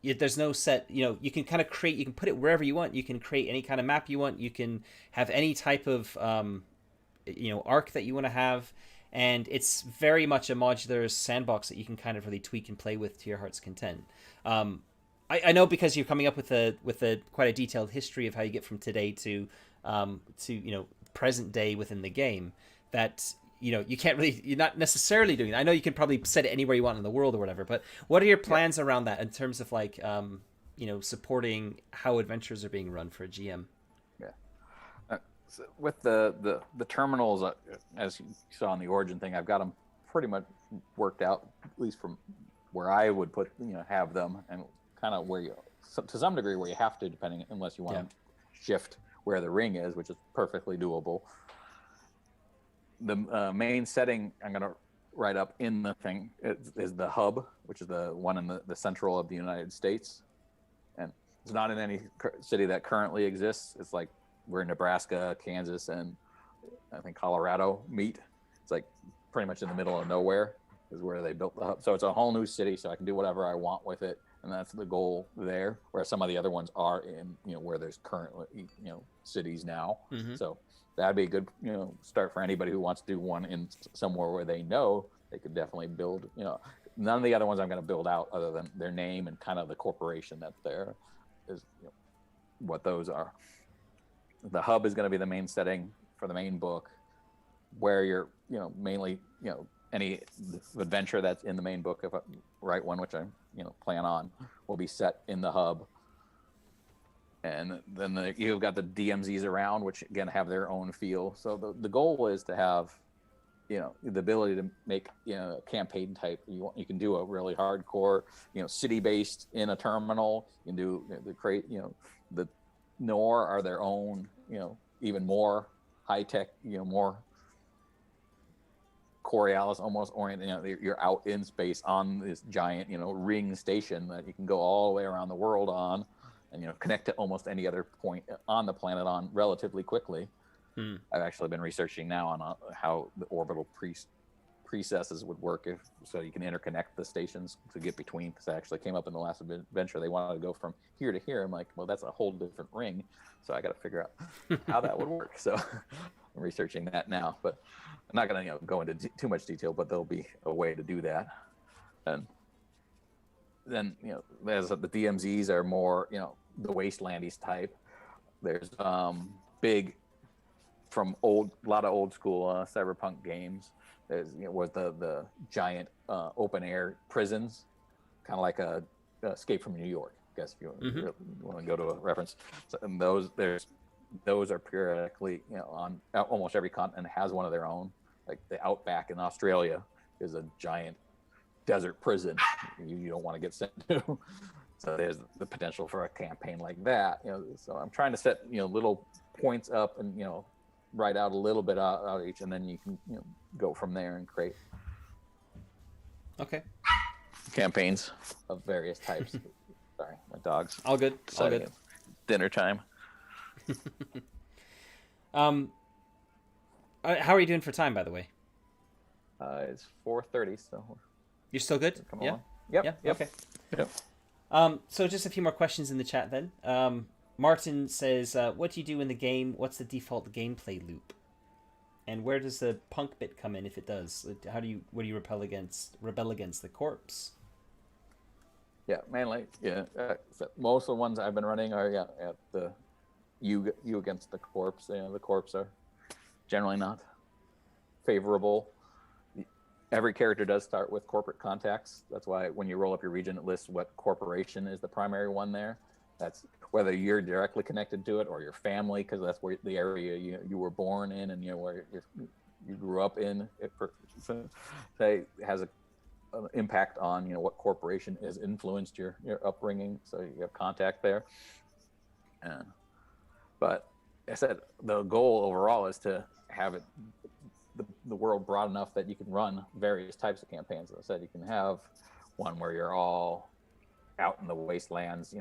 There's no set. You can kind of create. You can put it wherever you want. You can create any kind of map you want. You can have any type of arc that you want to have, and it's very much a modular sandbox that you can kind of really tweak and play with to your heart's content. Um, I know because you're coming up with a quite a detailed history of how you get from today to present day within the game, that you can't really, you're not necessarily doing that. I know you can probably set it anywhere you want in the world or whatever, but what are your Yeah. plans around that in terms of, like, supporting how adventures are being run for a GM? Yeah. So with the terminals, as you saw in the origin thing, I've got them pretty much worked out, at least from where I would put have them, and kind of where to some degree where you have to, depending, unless you want Yeah. to shift where the ring is, which is perfectly doable. The main setting I'm going to write up in the thing is the hub, which is the one in the central of the United States, and it's not in any city that currently exists. It's like where Nebraska, Kansas, and I think Colorado meet. It's like pretty much in the middle of nowhere is where they built the hub. So it's a whole new city, so I can do whatever I want with it, and that's the goal there. Where some of the other ones are in where there's currently cities now. Mm-hmm. So that'd be a good start for anybody who wants to do one in somewhere where they know they could definitely build. None of the other ones I'm going to build out other than their name and kind of the corporation that there is. What those are. The hub is going to be the main setting for the main book, where you're mainly any adventure that's in the main book, if I write one, which I plan on, will be set in the hub. And then you've got the DMZs around, which again have their own feel. So the goal is to have the ability to make a campaign type. You can do a really hardcore city based in a terminal. You can do the create the Nor are their own even more high tech, more Coriolis almost oriented. You're out in space on this giant ring station that you can go all the way around the world on, and connect to almost any other point on the planet on relatively quickly. I've actually been researching now on how the orbital precesses would work, so you can interconnect the stations to get between. Because I actually came up in the last adventure, they wanted to go from here to here. I'm like, well, that's a whole different ring, so I got to figure out how that would work. So I'm researching that now, but I'm not going to go into too much detail. But there'll be a way to do that. And then as the DMZs are more the wastelandies type. There's big from a lot of old school cyberpunk games. There's was the giant open air prisons, kind of like a Escape from New York, I guess, if you want to go to a reference. So, and those are periodically on almost every continent has one of their own. Like the Outback in Australia is a giant desert prison you don't want to get sent to. So there's the potential for a campaign like that. So I'm trying to set little points up and write out a little bit out each, and then you can go from there and create campaigns of various types. Sorry, my dog's all good. Dinner time. How are you doing for time, by the way? It's 4:30, so you're still good. Yeah. Yep. Okay. Yep. So just a few more questions in the chat then. Martin says, what do you do in the game? What's the default gameplay loop? And where does the punk bit come in if it does? What do you rebel against the corpse? Yeah, mainly. Yeah. Most of the ones I've been running are at the you against the corpse. The corpse are generally not favorable. Every character does start with corporate contacts. That's why when you roll up your region, it lists what corporation is the primary one there. That's whether you're directly connected to it or your family, because that's where the area you were born in and where you grew up in. It has an impact on what corporation has influenced your upbringing. So you have contact there. But I said the goal overall is to have it the world broad enough that you can run various types of campaigns. As I said, you can have one where you're all out in the wastelands,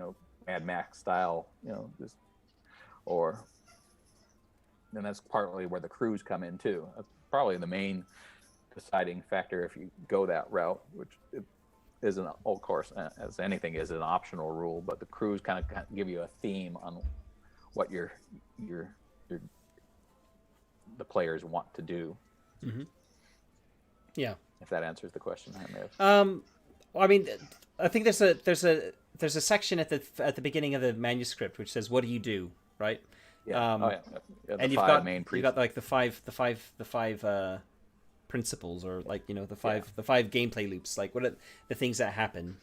Mad Max style, and that's partly where the crews come in too. That's probably the main deciding factor if you go that route, which isn't, of course, as anything is an optional rule, but the crews kind of give you a theme on what the players want to do. Mm-hmm. Yeah. If that answers the question, I may have. Well, I mean, I think there's a section at the beginning of the manuscript which says, "What do you do?" Right? Yeah. And you've got like the five principles, or like the five gameplay loops. Like what are the things that happen?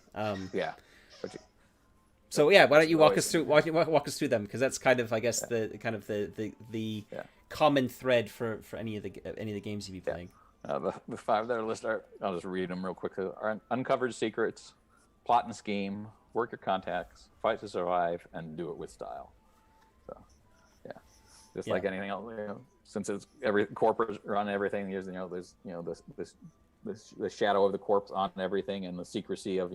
So why don't you walk us through them, because that's kind of, I guess, the common thread for any of the games you'd be playing. The five that are listed I'll just read them real quick. Are uncovered secrets, plot and scheme, work your contacts, fight to survive, and do it with style. So, like anything else, since it's every corporate run everything, there's the shadow of the corpse on everything, and the secrecy of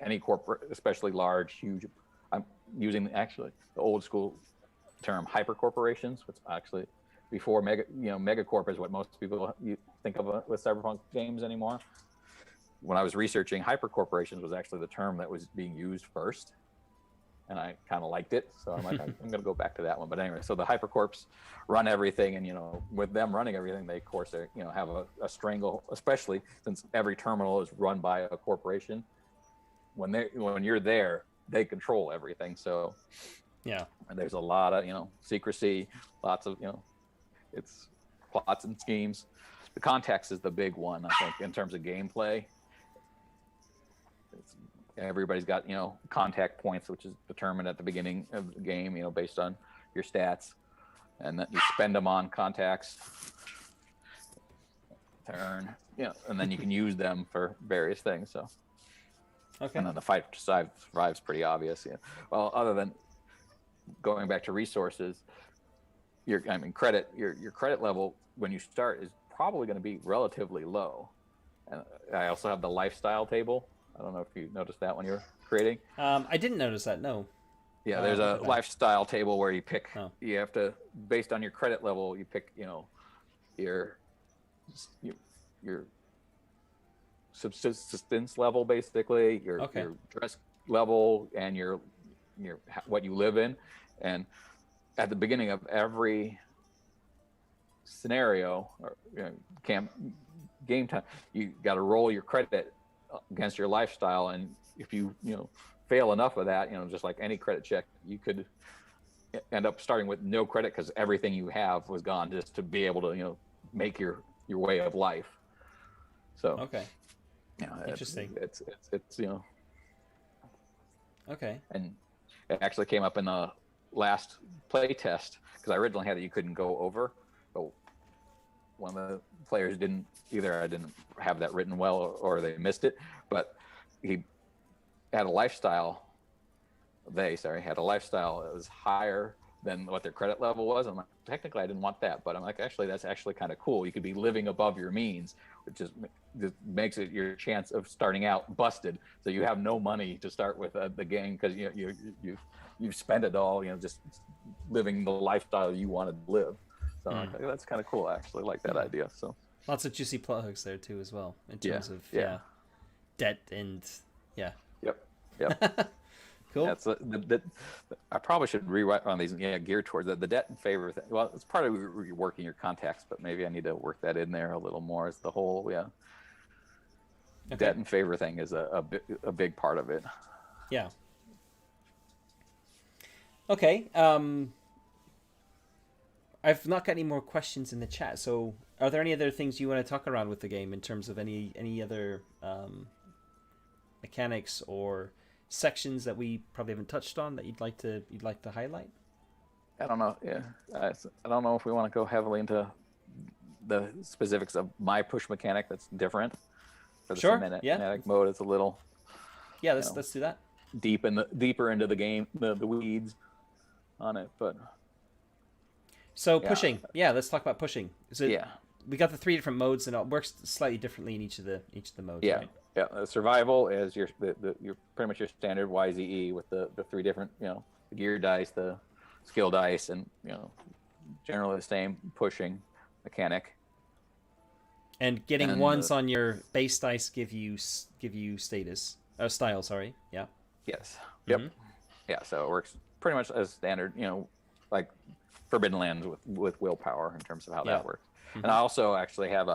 any corporate, especially large, huge. I'm using actually the old school term hyper corporations, which actually before megacorp is what most people think of with cyberpunk games anymore. When I was researching, hyper corporations was actually the term that was being used first, and I kind of liked it, so I'm like, I'm going to go back to that one. But anyway, so the hypercorps run everything, and with them running everything, they of course have a strangle, especially since every terminal is run by a corporation. When you're there, they control everything. So and there's a lot of secrecy, lots of it's plots and schemes. The context is the big one, I think, in terms of gameplay. Everybody's got contact points, which is determined at the beginning of the game, based on your stats, and then you spend them on contacts turn, and then you can use them for various things. So and then the fight to survive is pretty obvious. Well, other than going back to resources, your credit level when you start is probably going to be relatively low. And I also have the lifestyle table. I don't know if you noticed that when you're creating? I didn't notice that. No. Yeah, there's I'll a go back. lifestyle table where you pick. Oh. You have to, based on your credit level, you pick. You know, your your subsistence level, basically, Okay. your dress level, and your what you live in. And at the beginning of every scenario or game time, you got to roll your credit against your lifestyle, and if you fail enough of that, just like any credit check, you could end up starting with no credit because everything you have was gone just to be able to make your way of life. So Okay. interesting. It's Okay. and it actually came up in the last play test because I originally had it you couldn't go over, but one of the players didn't either. I didn't have that written well, or they missed it, but he had a lifestyle. Had a lifestyle that was higher than what their credit level was. I'm like, technically, I didn't want that, but I'm like, actually, that's actually kind of cool. You could be living above your means, which just makes it your chance of starting out busted. So you have no money to start with the game because you've spent it all, just living the lifestyle you wanted to live. So I'm like, that's kind of cool. I actually like that idea. So lots of juicy plot hooks there too, as well, in terms of debt and Yep. Cool. That's I probably should rewrite on these. Geared towards the debt and favor thing. Well, it's part of working your contacts, but maybe I need to work that in there a little more. As the whole debt and favor thing is a big part of it. Yeah. Okay. I've not got any more questions in the chat. So, are there any other things you want to talk around with the game in terms of any other mechanics or sections that we probably haven't touched on that you'd like to highlight? I don't know. Yeah, I don't know if we want to go heavily into the specifics of my push mechanic. That's different. For the cinematic mode, it's a little. Yeah, let's do that. Deeper into the game, the weeds on it, but. So pushing, let's talk about pushing. We got the 3 different modes, and it works slightly differently in each of the modes. Yeah. Right? Yeah, survival is your pretty much your standard YZE with the 3 different the gear dice, the skill dice, and generally the same pushing mechanic. And getting ones on your base dice give you style. Sorry. Yeah. Yes. Yep. Mm-hmm. Yeah. So it works pretty much as standard. Like Forbidden Lands with willpower in terms of how that works. Mm-hmm. And I also actually have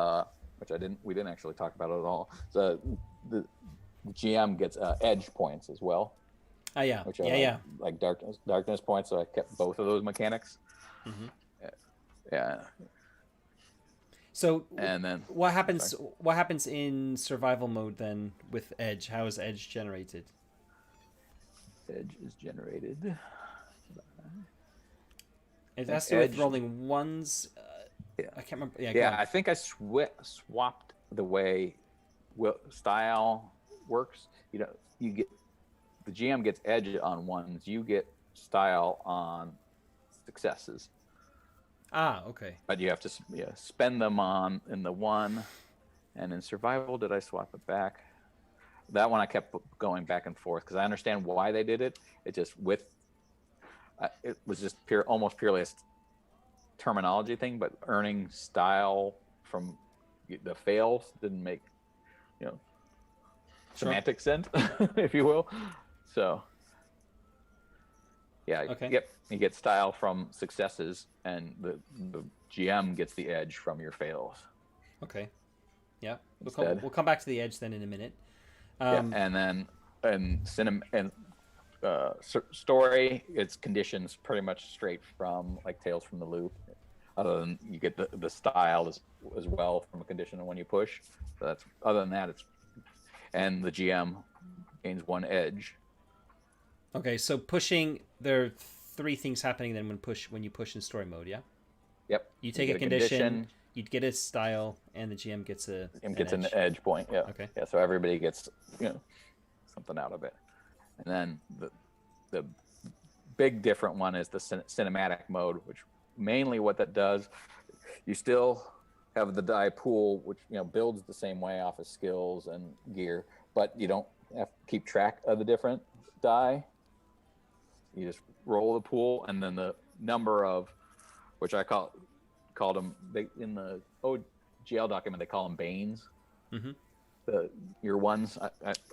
which we didn't actually talk about it at all. So the GM gets edge points as well. Oh yeah. Which are like darkness points. So I kept both of those mechanics. Mm-hmm. Yeah. So and then what happens? What happens in survival mode then with edge? How is edge generated? Edge is generated. It has to do with rolling ones. I can't remember. Yeah, I think I swapped the way style works. You get the GM gets edge on ones. You get style on successes. Ah, okay. But you have to spend them in the one, and in survival, did I swap it back? That one I kept going back and forth because I understand why they did it. It just it was just almost purely a terminology thing, but earning style from the fails didn't make semantic sense, if you will. So you get style from successes, and the GM gets the edge from your fails. Okay. Yeah, we'll come back to the edge then in a minute. And then story, it's conditions pretty much straight from like Tales from the Loop. Other than you get the style as well from a condition when you push. So that's other than that, and the GM gains 1 edge. Okay, so pushing, there are 3 things happening then when you push in story mode. Yeah. Yep. You take a condition. You'd get a style, and the GM gets an edge point. Yeah. Okay. Yeah. So everybody gets something out of it, and then the big different one is the cinematic mode, which mainly what that does, you still have the die pool, which builds the same way off of skills and gear, but you don't have to keep track of the different die. You just roll the pool, and then the number of, which I called them, in the OGL document they call them banes. Mm-hmm. Your ones,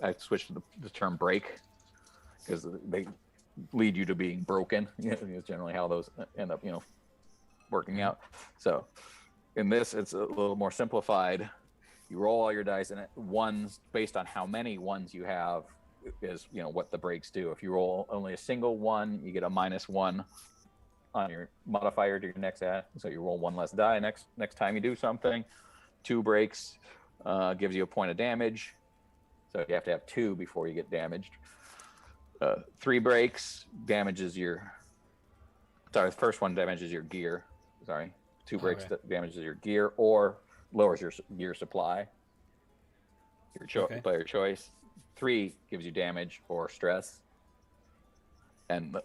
I switched to the term break, because they lead you to being broken. It's generally how those end up, working out. So in this, it's a little more simplified. You roll all your dice, and ones, based on how many ones you have, is what the breaks do. If you roll only a single one, you get a -1 on your modifier to your next ad, so you roll one less die next time you do something. 2 breaks gives you a point of damage, so you have to have 2 before you get damaged. 3 breaks damages your, the first one damages your gear. 2 breaks damages your gear or lowers your gear supply. Player choice. 3 gives you damage or stress, and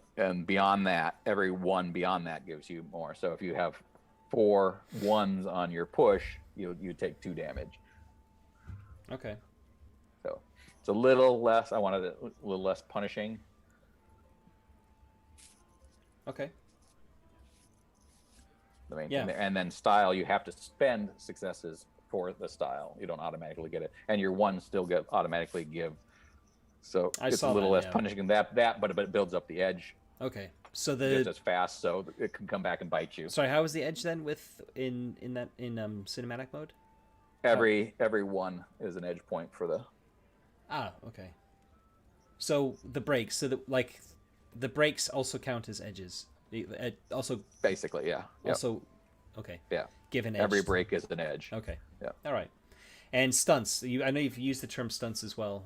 beyond that, every one beyond that gives you more. So if you have 4 ones on your push, you take 2 damage. Okay. So it's a little less. I wanted it a little less punishing. Okay. The main thing there. And then style, you have to spend successes for the style. You don't automatically get it, and your ones still get automatically give. So it's a little less punishing than that, but it builds up the edge. Okay. So just as fast, so it can come back and bite you. Sorry, how was the edge then in cinematic mode? Every one is an edge point for the. Okay. So the breaks, the breaks also count as edges. Also. Basically, yeah. Also, okay. Yeah. Give an edge. Every break is an edge. Okay. Yeah. All right. And stunts. I know you've used the term stunts as well.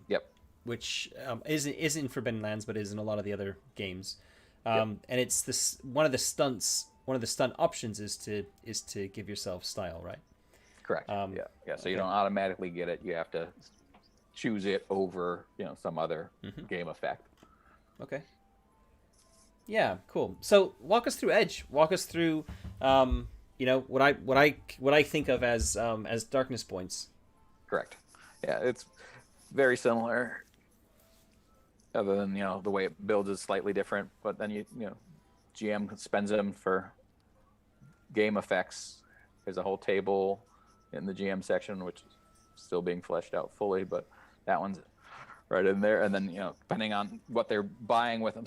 Yep. Which isn't in Forbidden Lands, but is in a lot of the other games. And it's this one of the stunt options is to give yourself style, right? Correct. Yeah. So you don't automatically get it. You have to choose it over some other game effect. Okay. Yeah. Cool. So walk us through Edge. Walk us through what I think of as darkness points. Correct. Yeah, it's very similar. Other than the way it builds is slightly different, but then GM spends them for game effects. There's a whole table in the GM section, which is still being fleshed out fully, but that one's right in there. And then depending on what they're buying with them,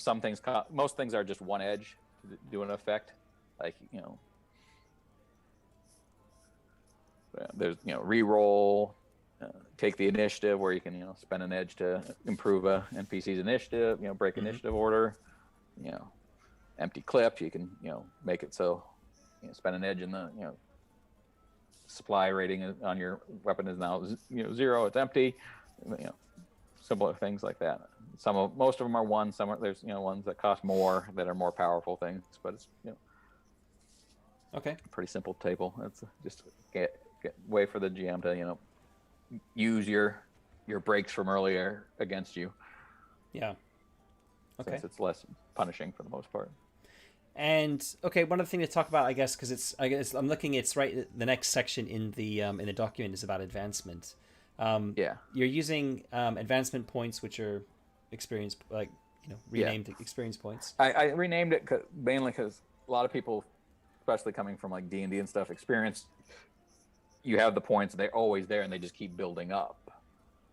most things are just one edge to do an effect, like there's re-roll. Take the initiative, where you can spend an edge to improve a NPC's initiative, break initiative order. Empty clip, you can make it so spend an edge in the supply rating on your weapon is now 0, it's empty. Similar things like that. Most of them are 1. There's ones that cost more, that are more powerful things, but it's okay, a pretty simple table. It's just get way for the GM to use your breaks from earlier against you. Yeah. Okay. Since it's less punishing for the most part. And okay, one other thing to talk about, I guess, because I'm looking. It's right. The next section in the document is about advancement. You're using advancement points, which are experience, renamed experience points. I renamed it mainly because a lot of people, especially coming from like D&D and stuff, experience. You have the points, they're always there, and they just keep building up.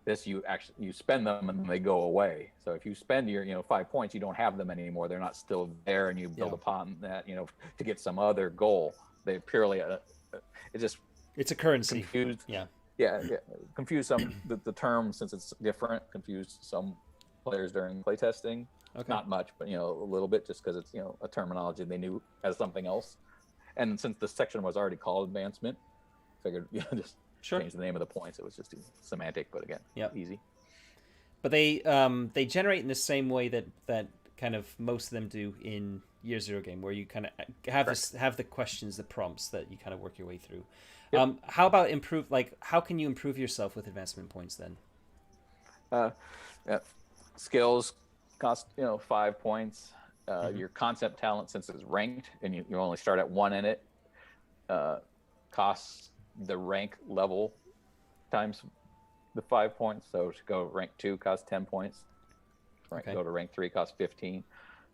This, you spend them and then they go away. So if you spend your 5 points, you don't have them anymore. They're not still there, and you build upon that to get some other goal. They purely it's a currency. Confused. Yeah. Confuse some the term, since it's different. Confused some players during playtesting. Okay. Not much, but a little bit, just because it's a terminology they knew as something else. And since the section was already called advancement, figured just change the name of the points. It was just semantic, but again, easy. But they generate in the same way that kind of most of them do in Year Zero game, where you kind of have the questions, the prompts that you kind of work your way through. Yep. How about how can you improve yourself with advancement points then? Skills cost 5 points. Your concept talent, since it's ranked and you only start at 1 in it, costs the rank level times the 5 points. So to go rank 2 costs 10 points. Okay. Go to rank 3 costs 15.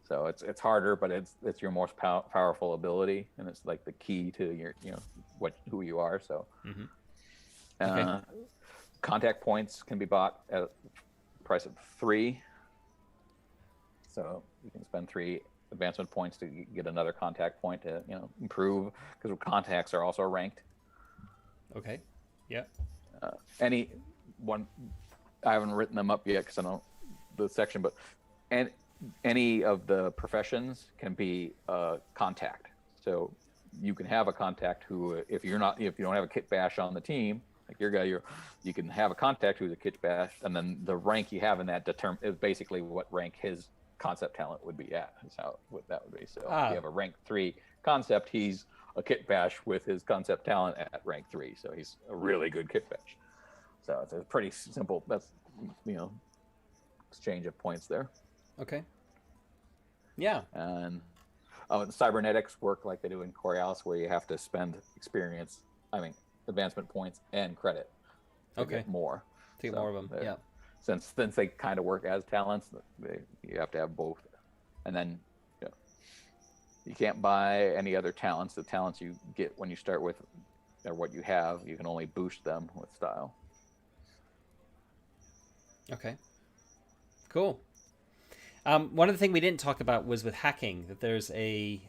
So it's harder, but it's your most powerful ability, and it's like the key to your who you are. So Okay. contact points can be bought at a price of 3. So you can spend 3 advancement points to get another contact point to improve, because contacts are also ranked. Okay. Yeah. Any one, I haven't written them up yet because I don't the section, but and any of the professions can be a contact. So you can have a contact who, if you don't have a kit bash on the team, like your guy, you can have a contact who's a kit bash, and then the rank you have in that is basically what rank his concept talent would be at. Is what that would be. So if you have a rank 3 concept, he's a kit bash with his concept talent at rank 3. So he's a really good kit bash. So it's a pretty simple. That's exchange of points there. Okay. Yeah. And cybernetics work like they do in Coriolis, where you have to spend advancement points and credit to get more. To get more of them. Yeah. Since they kind of work as talents, you have to have both. And then you can't buy any other talents. The talents you get when you start with, or what you have, you can only boost them with style. Okay. Cool. One of the things we didn't talk about was with hacking, that there's a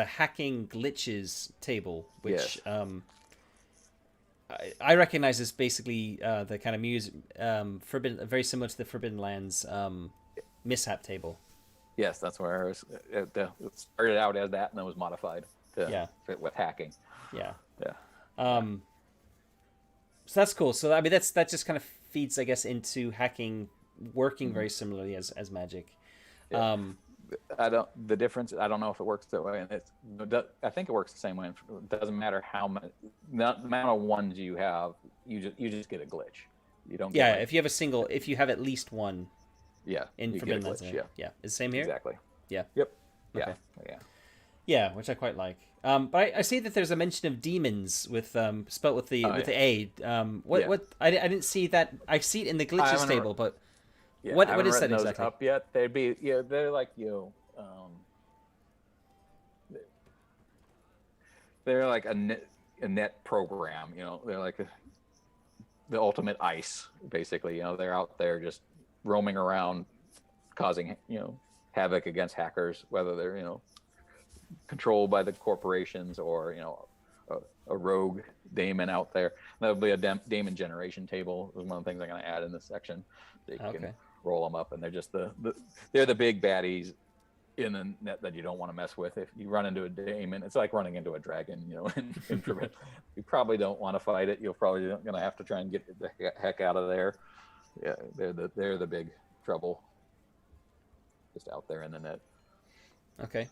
hacking glitches table, which I recognize as basically the kind of very similar to the Forbidden Lands mishap table. Yes, that's where it started out as that, and then was modified to fit with hacking. Yeah. So that's cool. So I mean, that just kind of feeds, I guess, into hacking working very similarly as Magic. Yeah. The difference, I don't know if it works that way, and I think it works the same way. It doesn't matter how much, the amount of ones you have, you just get a glitch. You don't. Yeah, if you have at least one. Yeah. In Forbidden Lands. Yeah. Is the same here? Exactly. Yeah. Yep. Okay. Yeah. Yeah, which I quite like. But I see that there's a mention of demons with spelt with the A. What I didn't see that. I see it in the glitches table, but what is that exactly? Up yet? They'd be they're like they're like a net program. They're like the ultimate ICE, basically. They're out there just roaming around, causing havoc against hackers, whether they're controlled by the corporations or a rogue daemon out there. That'll be a daemon generation table. Is one of the things I'm going to add in this section. So you can roll them up, and they're just they're the big baddies in the net that you don't want to mess with. If you run into a daemon, it's like running into a dragon. In you probably don't want to fight it. You're probably going to have to try and get the heck out of there. Yeah, they're the big trouble, just out there in the net. Okay.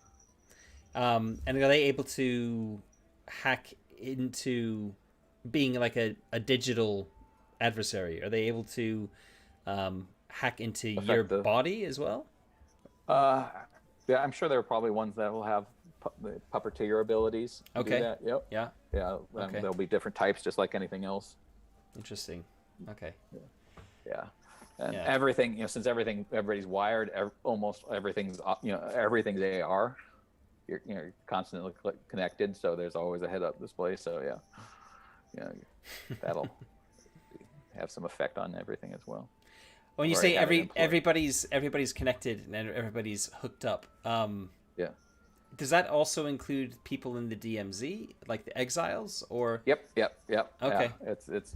And are they able to hack into being like a digital adversary? Are they able to hack into your body as well? Yeah, I'm sure there are probably ones that will have the puppeteer abilities. Okay. Do that. Yep. Yeah. Yeah. Okay. There'll be different types, just like anything else. Interesting. Okay. Yeah. And everything, since everybody's wired, almost everything's, everything's AR. You're constantly connected, so there's always a head-up display. So that'll have some effect on everything as well. When you say everybody's connected and everybody's hooked up, does that also include people in the DMZ, like the exiles, or? Yep. Okay. Yeah, it's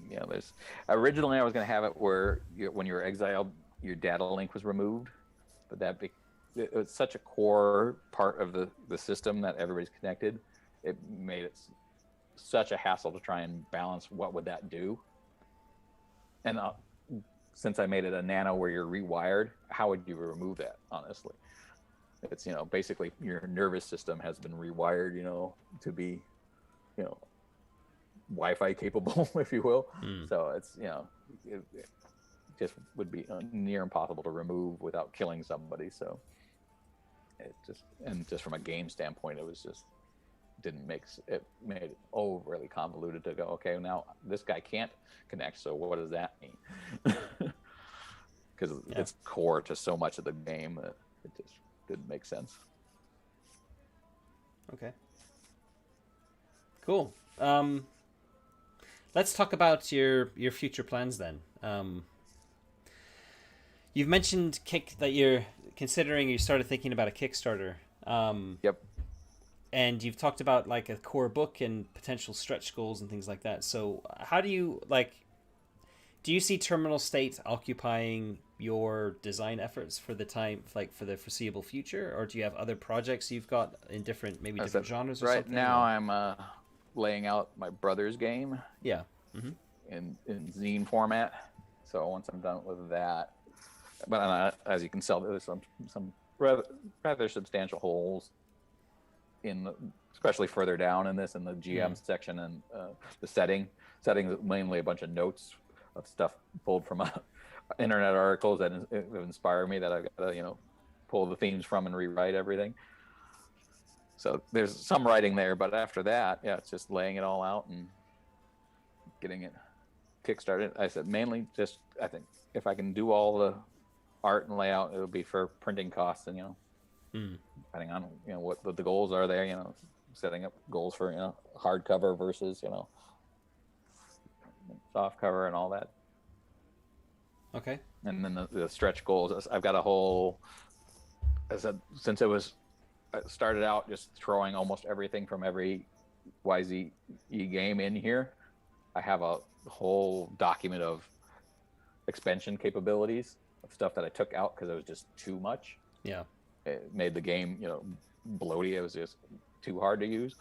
there's originally I was going to have it where when you were exiled, your data link was removed, but it was such a core part of the system that everybody's connected. It made it such a hassle to try and balance what would that do. And since I made it a nano where you're rewired, how would you remove that? Honestly, it's basically your nervous system has been rewired, to be, Wi-Fi capable, if you will. So it's it just would be near impossible to remove without killing somebody. So it just from a game standpoint, it was just didn't make it made it overly convoluted to go, okay, now this guy can't connect, so what does that mean? Because it's core to so much of the game that it just didn't make sense. Okay. Cool. Let's talk about your future plans then. You've mentioned that you're considering, you started thinking about a Kickstarter. Yep. And you've talked about like a core book and potential stretch goals and things like that. So how do you do you see Terminal State occupying your design efforts for the time, like for the foreseeable future, or do you have other projects you've got in different genres or right something? Right now, I'm laying out my brother's game. Yeah. In zine format. So once I'm done with that, but as you can tell, there's some rather substantial holes especially further down in this, in the GM section, and the settings, mainly a bunch of notes of stuff pulled from internet articles that inspire me, that I've got to pull the themes from and rewrite everything. So there's some writing there, but after that, it's just laying it all out and getting it kickstarted. I said mainly just, I think if I can do all the art and layout, it'll be for printing costs, and depending on what the goals are there, setting up goals for hardcover versus soft cover and all that. Okay. And then the stretch goals, I've got a whole, I said, since I started out just throwing almost everything from every YZE game in here, I have a whole document of expansion capabilities of stuff that I took out because it was just too much. Yeah. It made the game, bloaty. It was just too hard to use.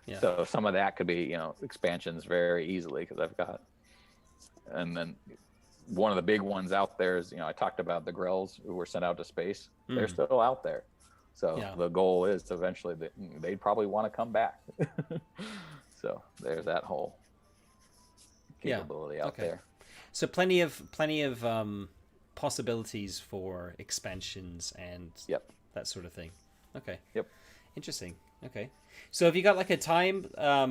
Yeah. So some of that could be, expansions very easily, because I've got, and then one of the big ones out there is, I talked about the Grells who were sent out to space. They're still out there. So the goal is to eventually they'd probably want to come back. So there's that whole capability out there. So plenty of possibilities for expansions and that sort of thing. Okay. Yep. Interesting. Okay. So have you got like a time? I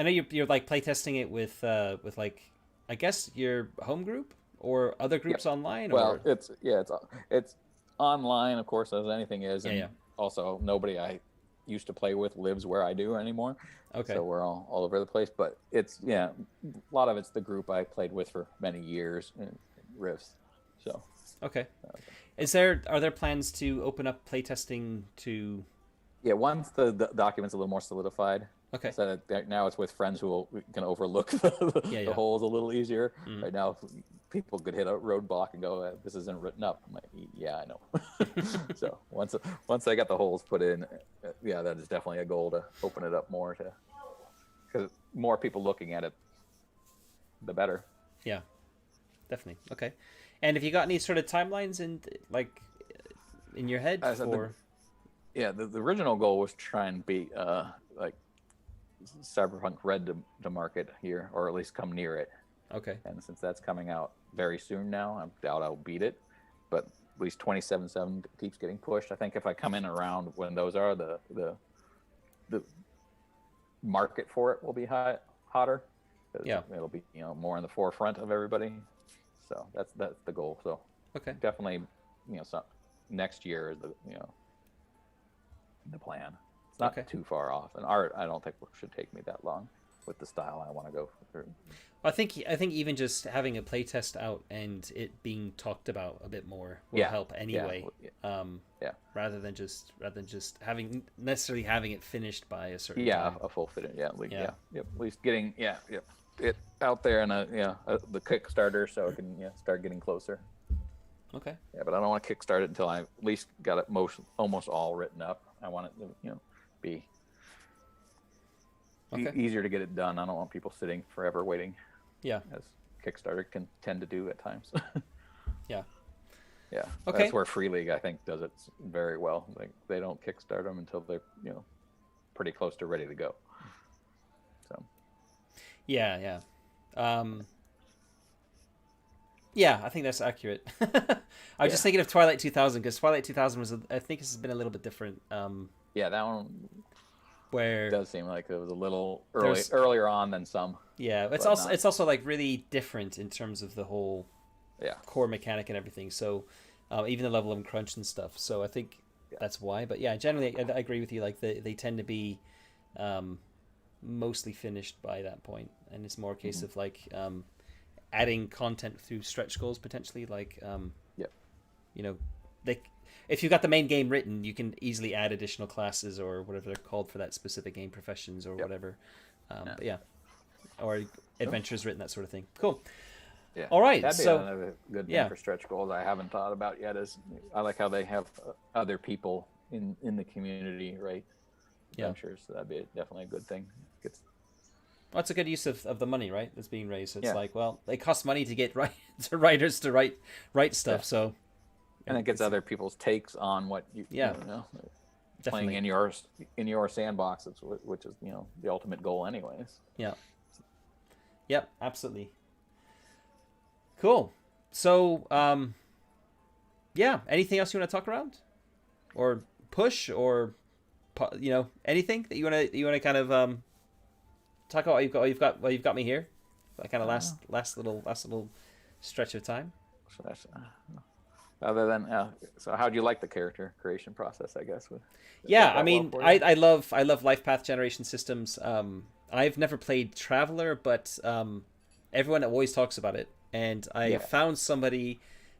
know you're like playtesting it with like, I guess your home group or other groups online. Well, it's online, of course, as anything is. And also, nobody I used to play with lives where I do anymore. Okay. So we're all over the place. But it's, a lot of it's the group I played with for many years in Riffs. So. Okay. Are there plans to open up playtesting to? Yeah, once the document's a little more solidified. Okay. So now it's with friends who can overlook the holes a little easier. Right now, people could hit a roadblock and go, "This isn't written up." I'm like, "Yeah, I know." So once I got the holes put in, that is definitely a goal, to open it up more, because more people looking at it, the better. Yeah, definitely. Okay. And have you got any sort of timelines in your head for? The original goal was to try and beat like Cyberpunk Red to market here, or at least come near it. Okay. And since that's coming out very soon now, I doubt I'll beat it, but at least 27.7 keeps getting pushed. I think if I come in around when those are, the market for it will be hotter. Yeah. It'll be more in the forefront of everybody. So that's the goal. So definitely, so next year is the plan. It's not too far off. And art, I don't think should take me that long with the style I want to go through. I think even just having a playtest out and it being talked about a bit more will help anyway. Rather than just necessarily having it finished by a certain time. A full fit. At least getting it out there in the Kickstarter, so it can start getting closer. Okay. Yeah, but I don't want to kickstart it until I at least got it almost all written up. I want it to be easier to get it done. I don't want people sitting forever waiting. Yeah. As Kickstarter can tend to do at times. Yeah. Yeah. Okay. That's where Free League, I think, does it very well. Like, they don't kickstart them until they're pretty close to ready to go. So. Yeah. Yeah, I think that's accurate. I was just thinking of Twilight 2000, because Twilight 2000 I think this has been a little bit different. That one. where It does seem like it was a little there's earlier on than some, yeah, but not. it's also like really different in terms of the whole Yeah. core mechanic and everything. So even the level of crunch and stuff. So I think Yeah. that's why. But yeah, generally I agree with you. Like they tend to be um, mostly finished by that point, and it's more a case of like adding content through stretch goals potentially. Like Yeah. you know, they if you've got the main game written, you can easily add additional classes or whatever they're called for that specific game, professions or whatever. Yeah. But yeah, or adventures written, that sort of thing. Cool. Yeah. All right. That'd be So another good thing yeah. for stretch goals I haven't thought about yet. Is I like how they have other people in the community, right? Adventures. So that'd be definitely a good thing. Gets Well, it's a good use of the money, right? That's being raised. So it's Yeah. like, well, it costs money to get to writers to write stuff. Yeah. So and it gets other people's takes on what you Yeah. you know definitely. playing in your sandbox, which is the ultimate goal, anyways. Yeah. Yep. Absolutely. Cool. So yeah. Anything else you want to talk around, or push, or anything that you want to kind of talk about? You've got me here. That kind of last little stretch of time. So that's other than so how do you like the character creation process, I guess? Yeah, I mean, I love life path generation systems. I've never played Traveler, but everyone always talks about it, and I found somebody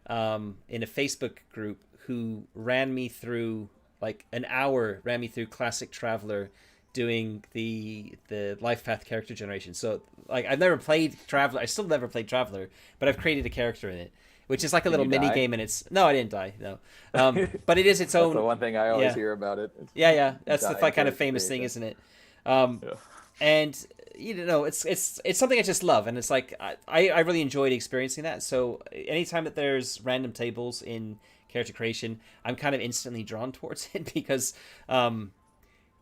in a Facebook group who ran me through classic Traveler, doing the life path character generation. So like I've never played Traveler, I still never played Traveler, but I've created a character in it, which is like a little mini game, and it's no, I didn't die, no, but it is its own. That's the one thing I always hear about it. Yeah, that's the kind of famous thing, isn't it? And it's something I just love, and it's like I really enjoyed experiencing that. So anytime that there's random tables in character creation, I'm kind of instantly drawn towards it because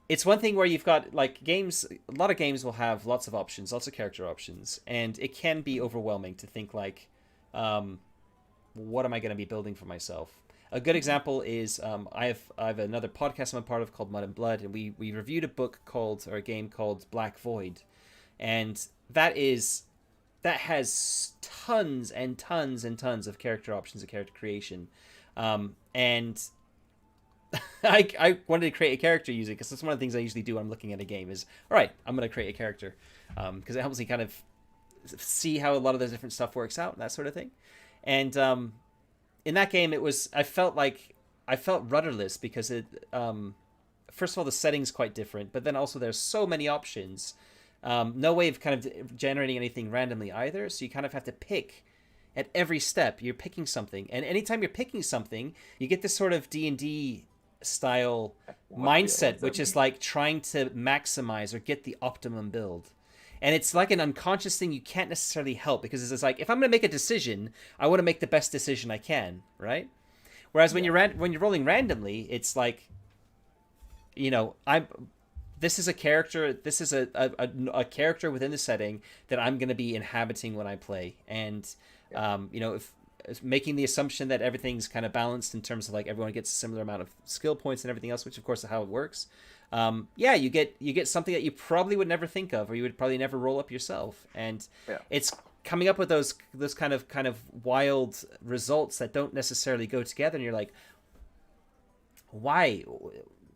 it's one thing where you've got like games. A lot of games will have lots of options, lots of character options, and it can be overwhelming to think like, what am I going to be building for myself? A good example is I have another podcast I'm a part of called Mud and Blood, and we reviewed a game called Black Void, and that has tons and tons and tons of character options and character creation, and I wanted to create a character using because that's one of the things I usually do when I'm looking at a game is, all right, I'm going to create a character because it helps me kind of see how a lot of the different stuff works out and that sort of thing. And in that game, I felt rudderless because first of all, the setting's quite different, but then also there's so many options. No way of kind of generating anything randomly either, so you kind of have to pick at every step. You're picking something, and anytime you're picking something, you get this sort of D&D style mindset, which is like trying to maximize or get the optimum build. And it's like an unconscious thing you can't necessarily help because it's like, if I'm going to make a decision, I want to make the best decision I can, right? Whereas when you're rolling randomly, it's like, this is a character, this is a character within the setting that I'm going to be inhabiting when I play. And, if making the assumption that everything's kind of balanced in terms of like everyone gets a similar amount of skill points and everything else, which of course is how it works. You get something that you probably would never think of, or you would probably never roll up yourself. And it's coming up with those kind of wild results that don't necessarily go together. And you're like, why?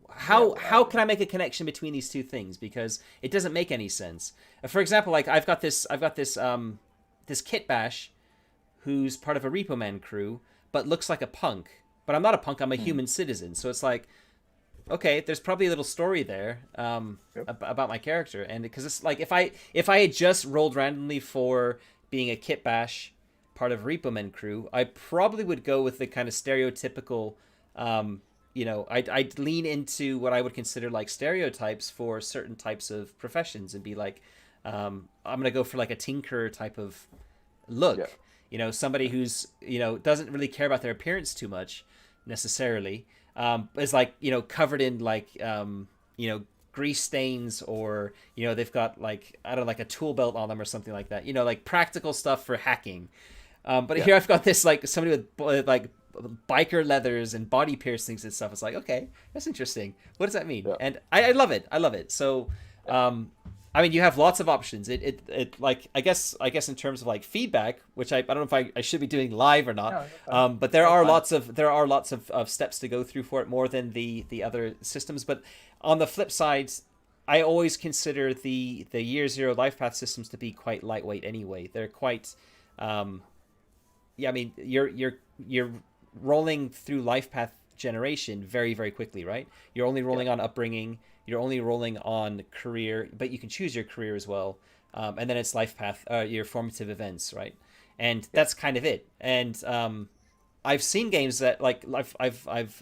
How can I make a connection between these two things? Because it doesn't make any sense. For example, like I've got this Kit Bash who's part of a Repo Man crew, but looks like a punk. But I'm not a punk, I'm a human citizen. So it's like, okay, there's probably a little story there about my character. And because it's like, if I had just rolled randomly for being a Kit Bash part of Repo Man crew, I probably would go with the kind of stereotypical, I'd lean into what I would consider like stereotypes for certain types of professions and be like, I'm going to go for like a tinker type of look. Yeah. Somebody who's, doesn't really care about their appearance too much necessarily, is like, covered in like, grease stains, or, they've got like, I don't know, like a tool belt on them or something like that, like practical stuff for hacking. But here I've got this, like somebody with like biker leathers and body piercings and stuff. It's like, okay, that's interesting. What does that mean? Yeah. And I love it. I love it. So, I mean, you have lots of options. It like I guess in terms of like feedback, which I don't know if I should be doing live or not. No, you're fine. But there That's are fine. lots of steps to go through for it, more than the other systems. But on the flip side, I always consider the Year Zero life path systems to be quite lightweight anyway. They're quite, yeah. I mean, you're rolling through life path generation very very quickly, right? You're only rolling Yeah. on upbringing. You're only rolling on career, but you can choose your career as well. And then it's life path, your formative events, right? And Yeah. that's kind of it. And I've seen games that I've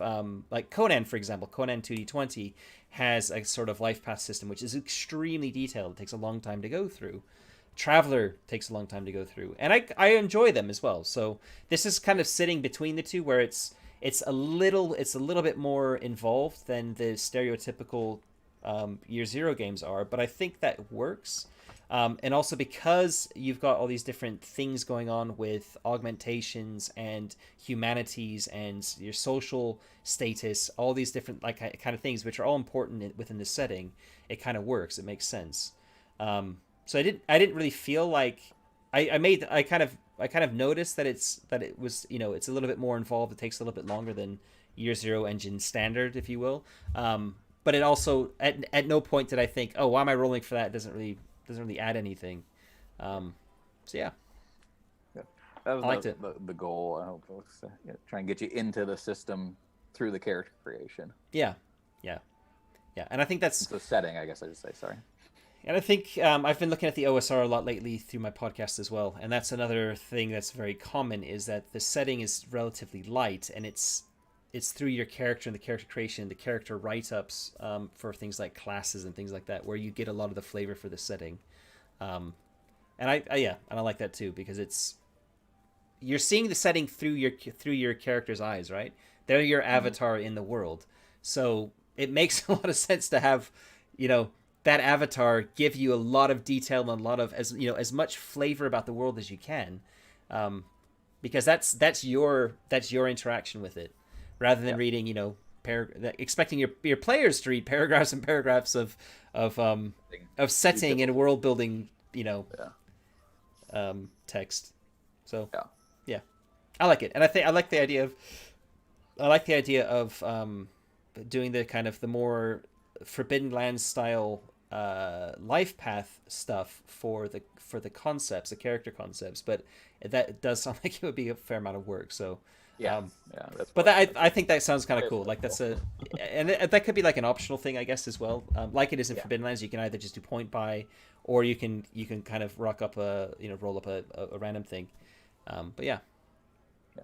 like Conan, for example. Conan 2D20 has a sort of life path system which is extremely detailed. It takes a long time to go through. Traveler takes a long time to go through, and I enjoy them as well. So this is kind of sitting between the two, where it's a little bit more involved than the stereotypical Year Zero games are, but I think that works. And also because you've got all these different things going on with augmentations and humanities and your social status, all these different like kind of things, which are all important within the setting. It kind of works. It makes sense. So I didn't really feel like I kind of noticed that it was, it's a little bit more involved. It takes a little bit longer than Year Zero engine standard, if you will. But it also at no point did I think, oh, why am I rolling for that? It doesn't really add anything. So yeah, Yeah. That was I liked it. the goal. I hope was try and get you into the system through the character creation. Yeah, yeah, yeah. And I think that's The setting, I guess I should say. Sorry. And I think I've been looking at the OSR a lot lately through my podcast as well, and that's another thing that's very common is that the setting is relatively light, and it's through your character and the character creation, the character write-ups for things like classes and things like that, where you get a lot of the flavor for the setting. And I like that too, because you're seeing the setting through your character's eyes, right? They're your Mm-hmm. avatar in the world, so it makes a lot of sense to have, you know, that avatar give you a lot of detail and a lot of as much flavor about the world as you can, because that's your interaction with it, rather than Yeah. reading expecting your players to read paragraphs and paragraphs of of setting and Detail. world building Yeah. text. So Yeah. yeah, I like it, and I think I like the idea of doing the kind of the more Forbidden Lands style life path stuff for the concepts, the character concepts, but that does sound like it would be a fair amount of work. So, Yeah. Yeah. That's but what I think that sounds kind of it's cool. Like that's cool. and that could be like an optional thing, I guess, as well. Like it is in Yeah. Forbidden Lands, you can either just do point buy, or you can kind of rock up roll up a random thing. But yeah, Yeah.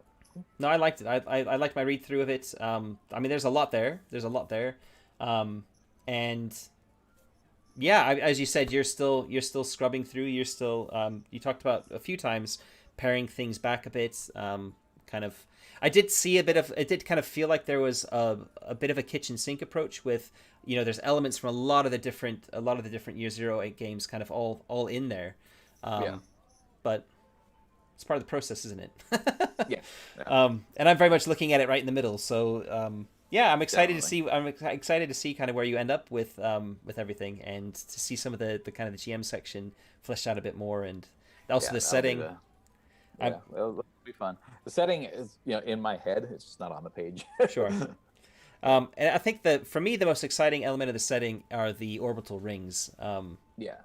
no, I liked it. I liked my read through of it. I mean, there's a lot there. There's a lot there, and yeah, as you said, you're still scrubbing through. You're still you talked about a few times paring things back a bit. Kind of, I did see a bit of. It did kind of feel like there was a bit of a kitchen sink approach with there's elements from a lot of the different Year Zero 8 games kind of all in there, Yeah. but it's part of the process, isn't it? Yeah. Yeah. And I'm very much looking at it right in the middle. So yeah, I'm excited to Definitely. see. I'm excited to see kind of where you end up with everything, and to see some of the kind of the GM section fleshed out a bit more, and also Yeah. the That'll be setting. the. I'm Yeah. That'll be fun. The setting is in my head. It's just not on the page. sure. And I think that for me, the most exciting element of the setting are the orbital rings. Yeah.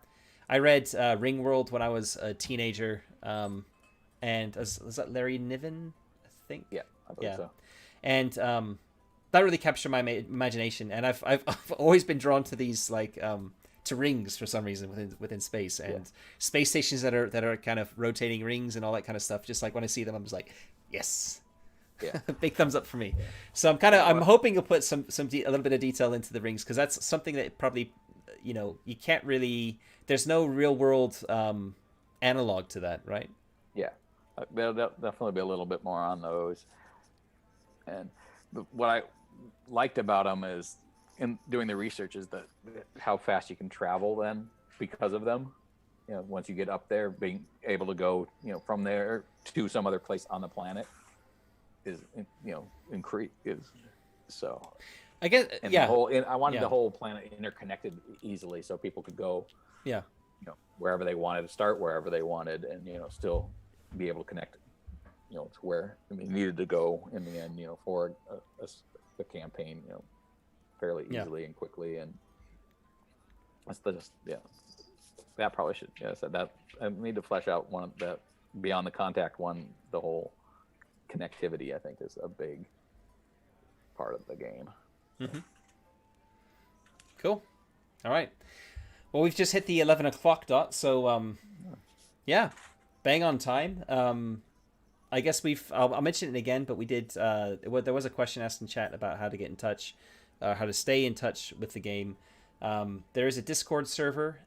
I read Ringworld when I was a teenager, and was that Larry Niven? I think. Yeah. I believe Yeah. so. And that really captured my imagination. And I've always been drawn to these like to rings for some reason within space, and Yeah. space stations that are kind of rotating rings and all that kind of stuff. Just like when I see them, I'm just like, yes, Yeah. big thumbs up for me. Yeah. So Yeah. I'm Well, hoping you'll put a little bit of detail into the rings, because that's something that probably you can't really. There's no real world analog to that, right? yeah. There'll definitely be a little bit more on those. And what I liked about them is in doing the research is that how fast you can travel then because of them. Once you get up there, being able to go, from there to some other place on the planet. is increase is so. I guess And yeah. I wanted Yeah. the whole planet interconnected easily, so people could go, Yeah. wherever they wanted to start, wherever they wanted, and still be able to connect, to where they needed to go in the end, for a campaign, fairly easily and quickly. And that's just that probably should said that I need to flesh out one of that beyond the contact one. The whole connectivity, I think, is a big part of the game. Mm-hmm. Cool. All right. Well, we've just hit the 11 o'clock dot, so yeah, bang on time. I guess I'll mention it again, but we did. There was a question asked in chat about how to get in touch, how to stay in touch with the game. There is a Discord server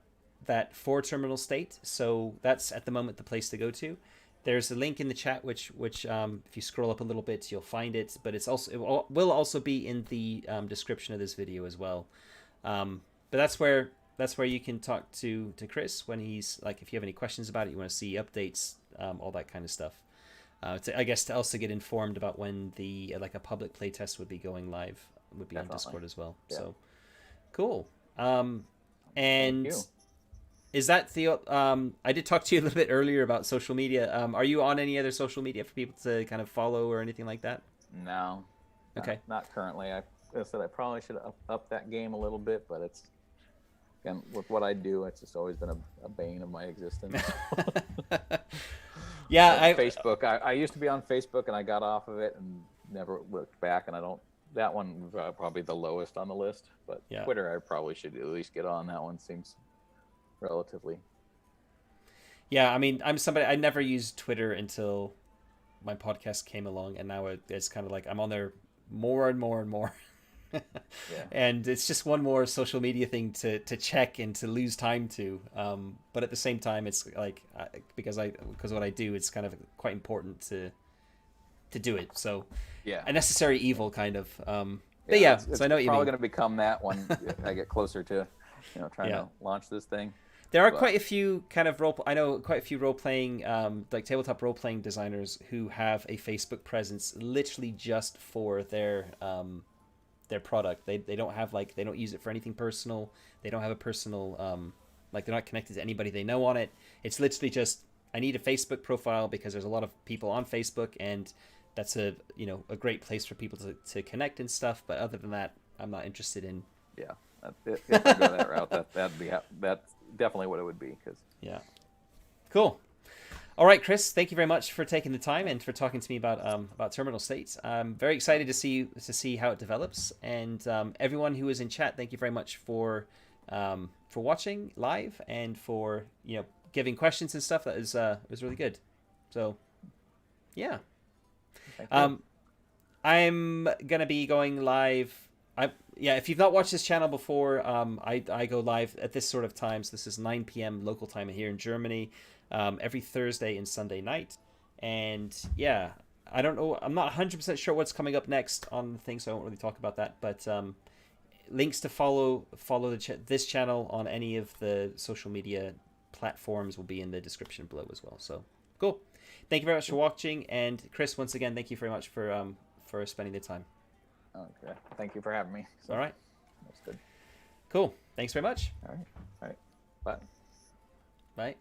for Terminal State, so that's at the moment the place to go to. There's a link in the chat, which if you scroll up a little bit, you'll find it. But it will also be in the description of this video as well. But that's where you can talk to Chris when he's like, if you have any questions about it, you want to see updates, all that kind of stuff. I guess to also get informed about when the a public playtest would be going live would be Definitely. on Discord as well. Yeah. So cool. Thank you. Is that the I did talk to you a little bit earlier about social media. Are you on any other social media for people to kind of follow or anything like that? No. Okay. Not currently. I said I probably should up that game a little bit, but it's, again, with what I do, it's just always been a bane of my existence. Yeah, Facebook. I used to be on Facebook and I got off of it and never looked back. And that one was probably the lowest on the list. But yeah. Twitter, I probably should at least get on. That one seems relatively. Yeah, I mean, I never used Twitter until my podcast came along, and now it's kind of like I'm on there more and more and more. Yeah. And it's just one more social media thing to check and to lose time to. But at the same time, it's like because what I do, it's kind of quite important to do it. So yeah, a necessary evil kind of. But yeah, it's so I know what you mean. Probably going to become that when I get closer to trying to launch this thing. There are quite a few kind of I know quite a few role-playing, like tabletop role-playing designers who have a Facebook presence literally just for their product. They don't have they don't use it for anything personal. They don't have a personal they're not connected to anybody they know on it. It's literally just, I need a Facebook profile because there's a lot of people on Facebook, and that's a great place for people to connect and stuff. But other than that, I'm not interested in. Yeah, if I go that route, that's definitely what it would be. Yeah, cool. All right, Chris, thank you very much for taking the time and for talking to me about Terminal State. I'm very excited to see how it develops, and everyone who is in chat, thank you very much for watching live and for giving questions and stuff. That was really good. So yeah, I'm gonna be going live. If you've not watched this channel before, I go live at this sort of times. This is 9 p.m. local time here in Germany, every Thursday and Sunday night. And yeah, I don't know. I'm not 100% sure what's coming up next on the thing, so I won't really talk about that. But links to follow this channel on any of the social media platforms will be in the description below as well. So cool. Thank you very much for watching. And Chris, once again, thank you very much for spending the time. Okay. Thank you for having me. All right. That's good. Cool. Thanks very much. All right. Bye. Bye.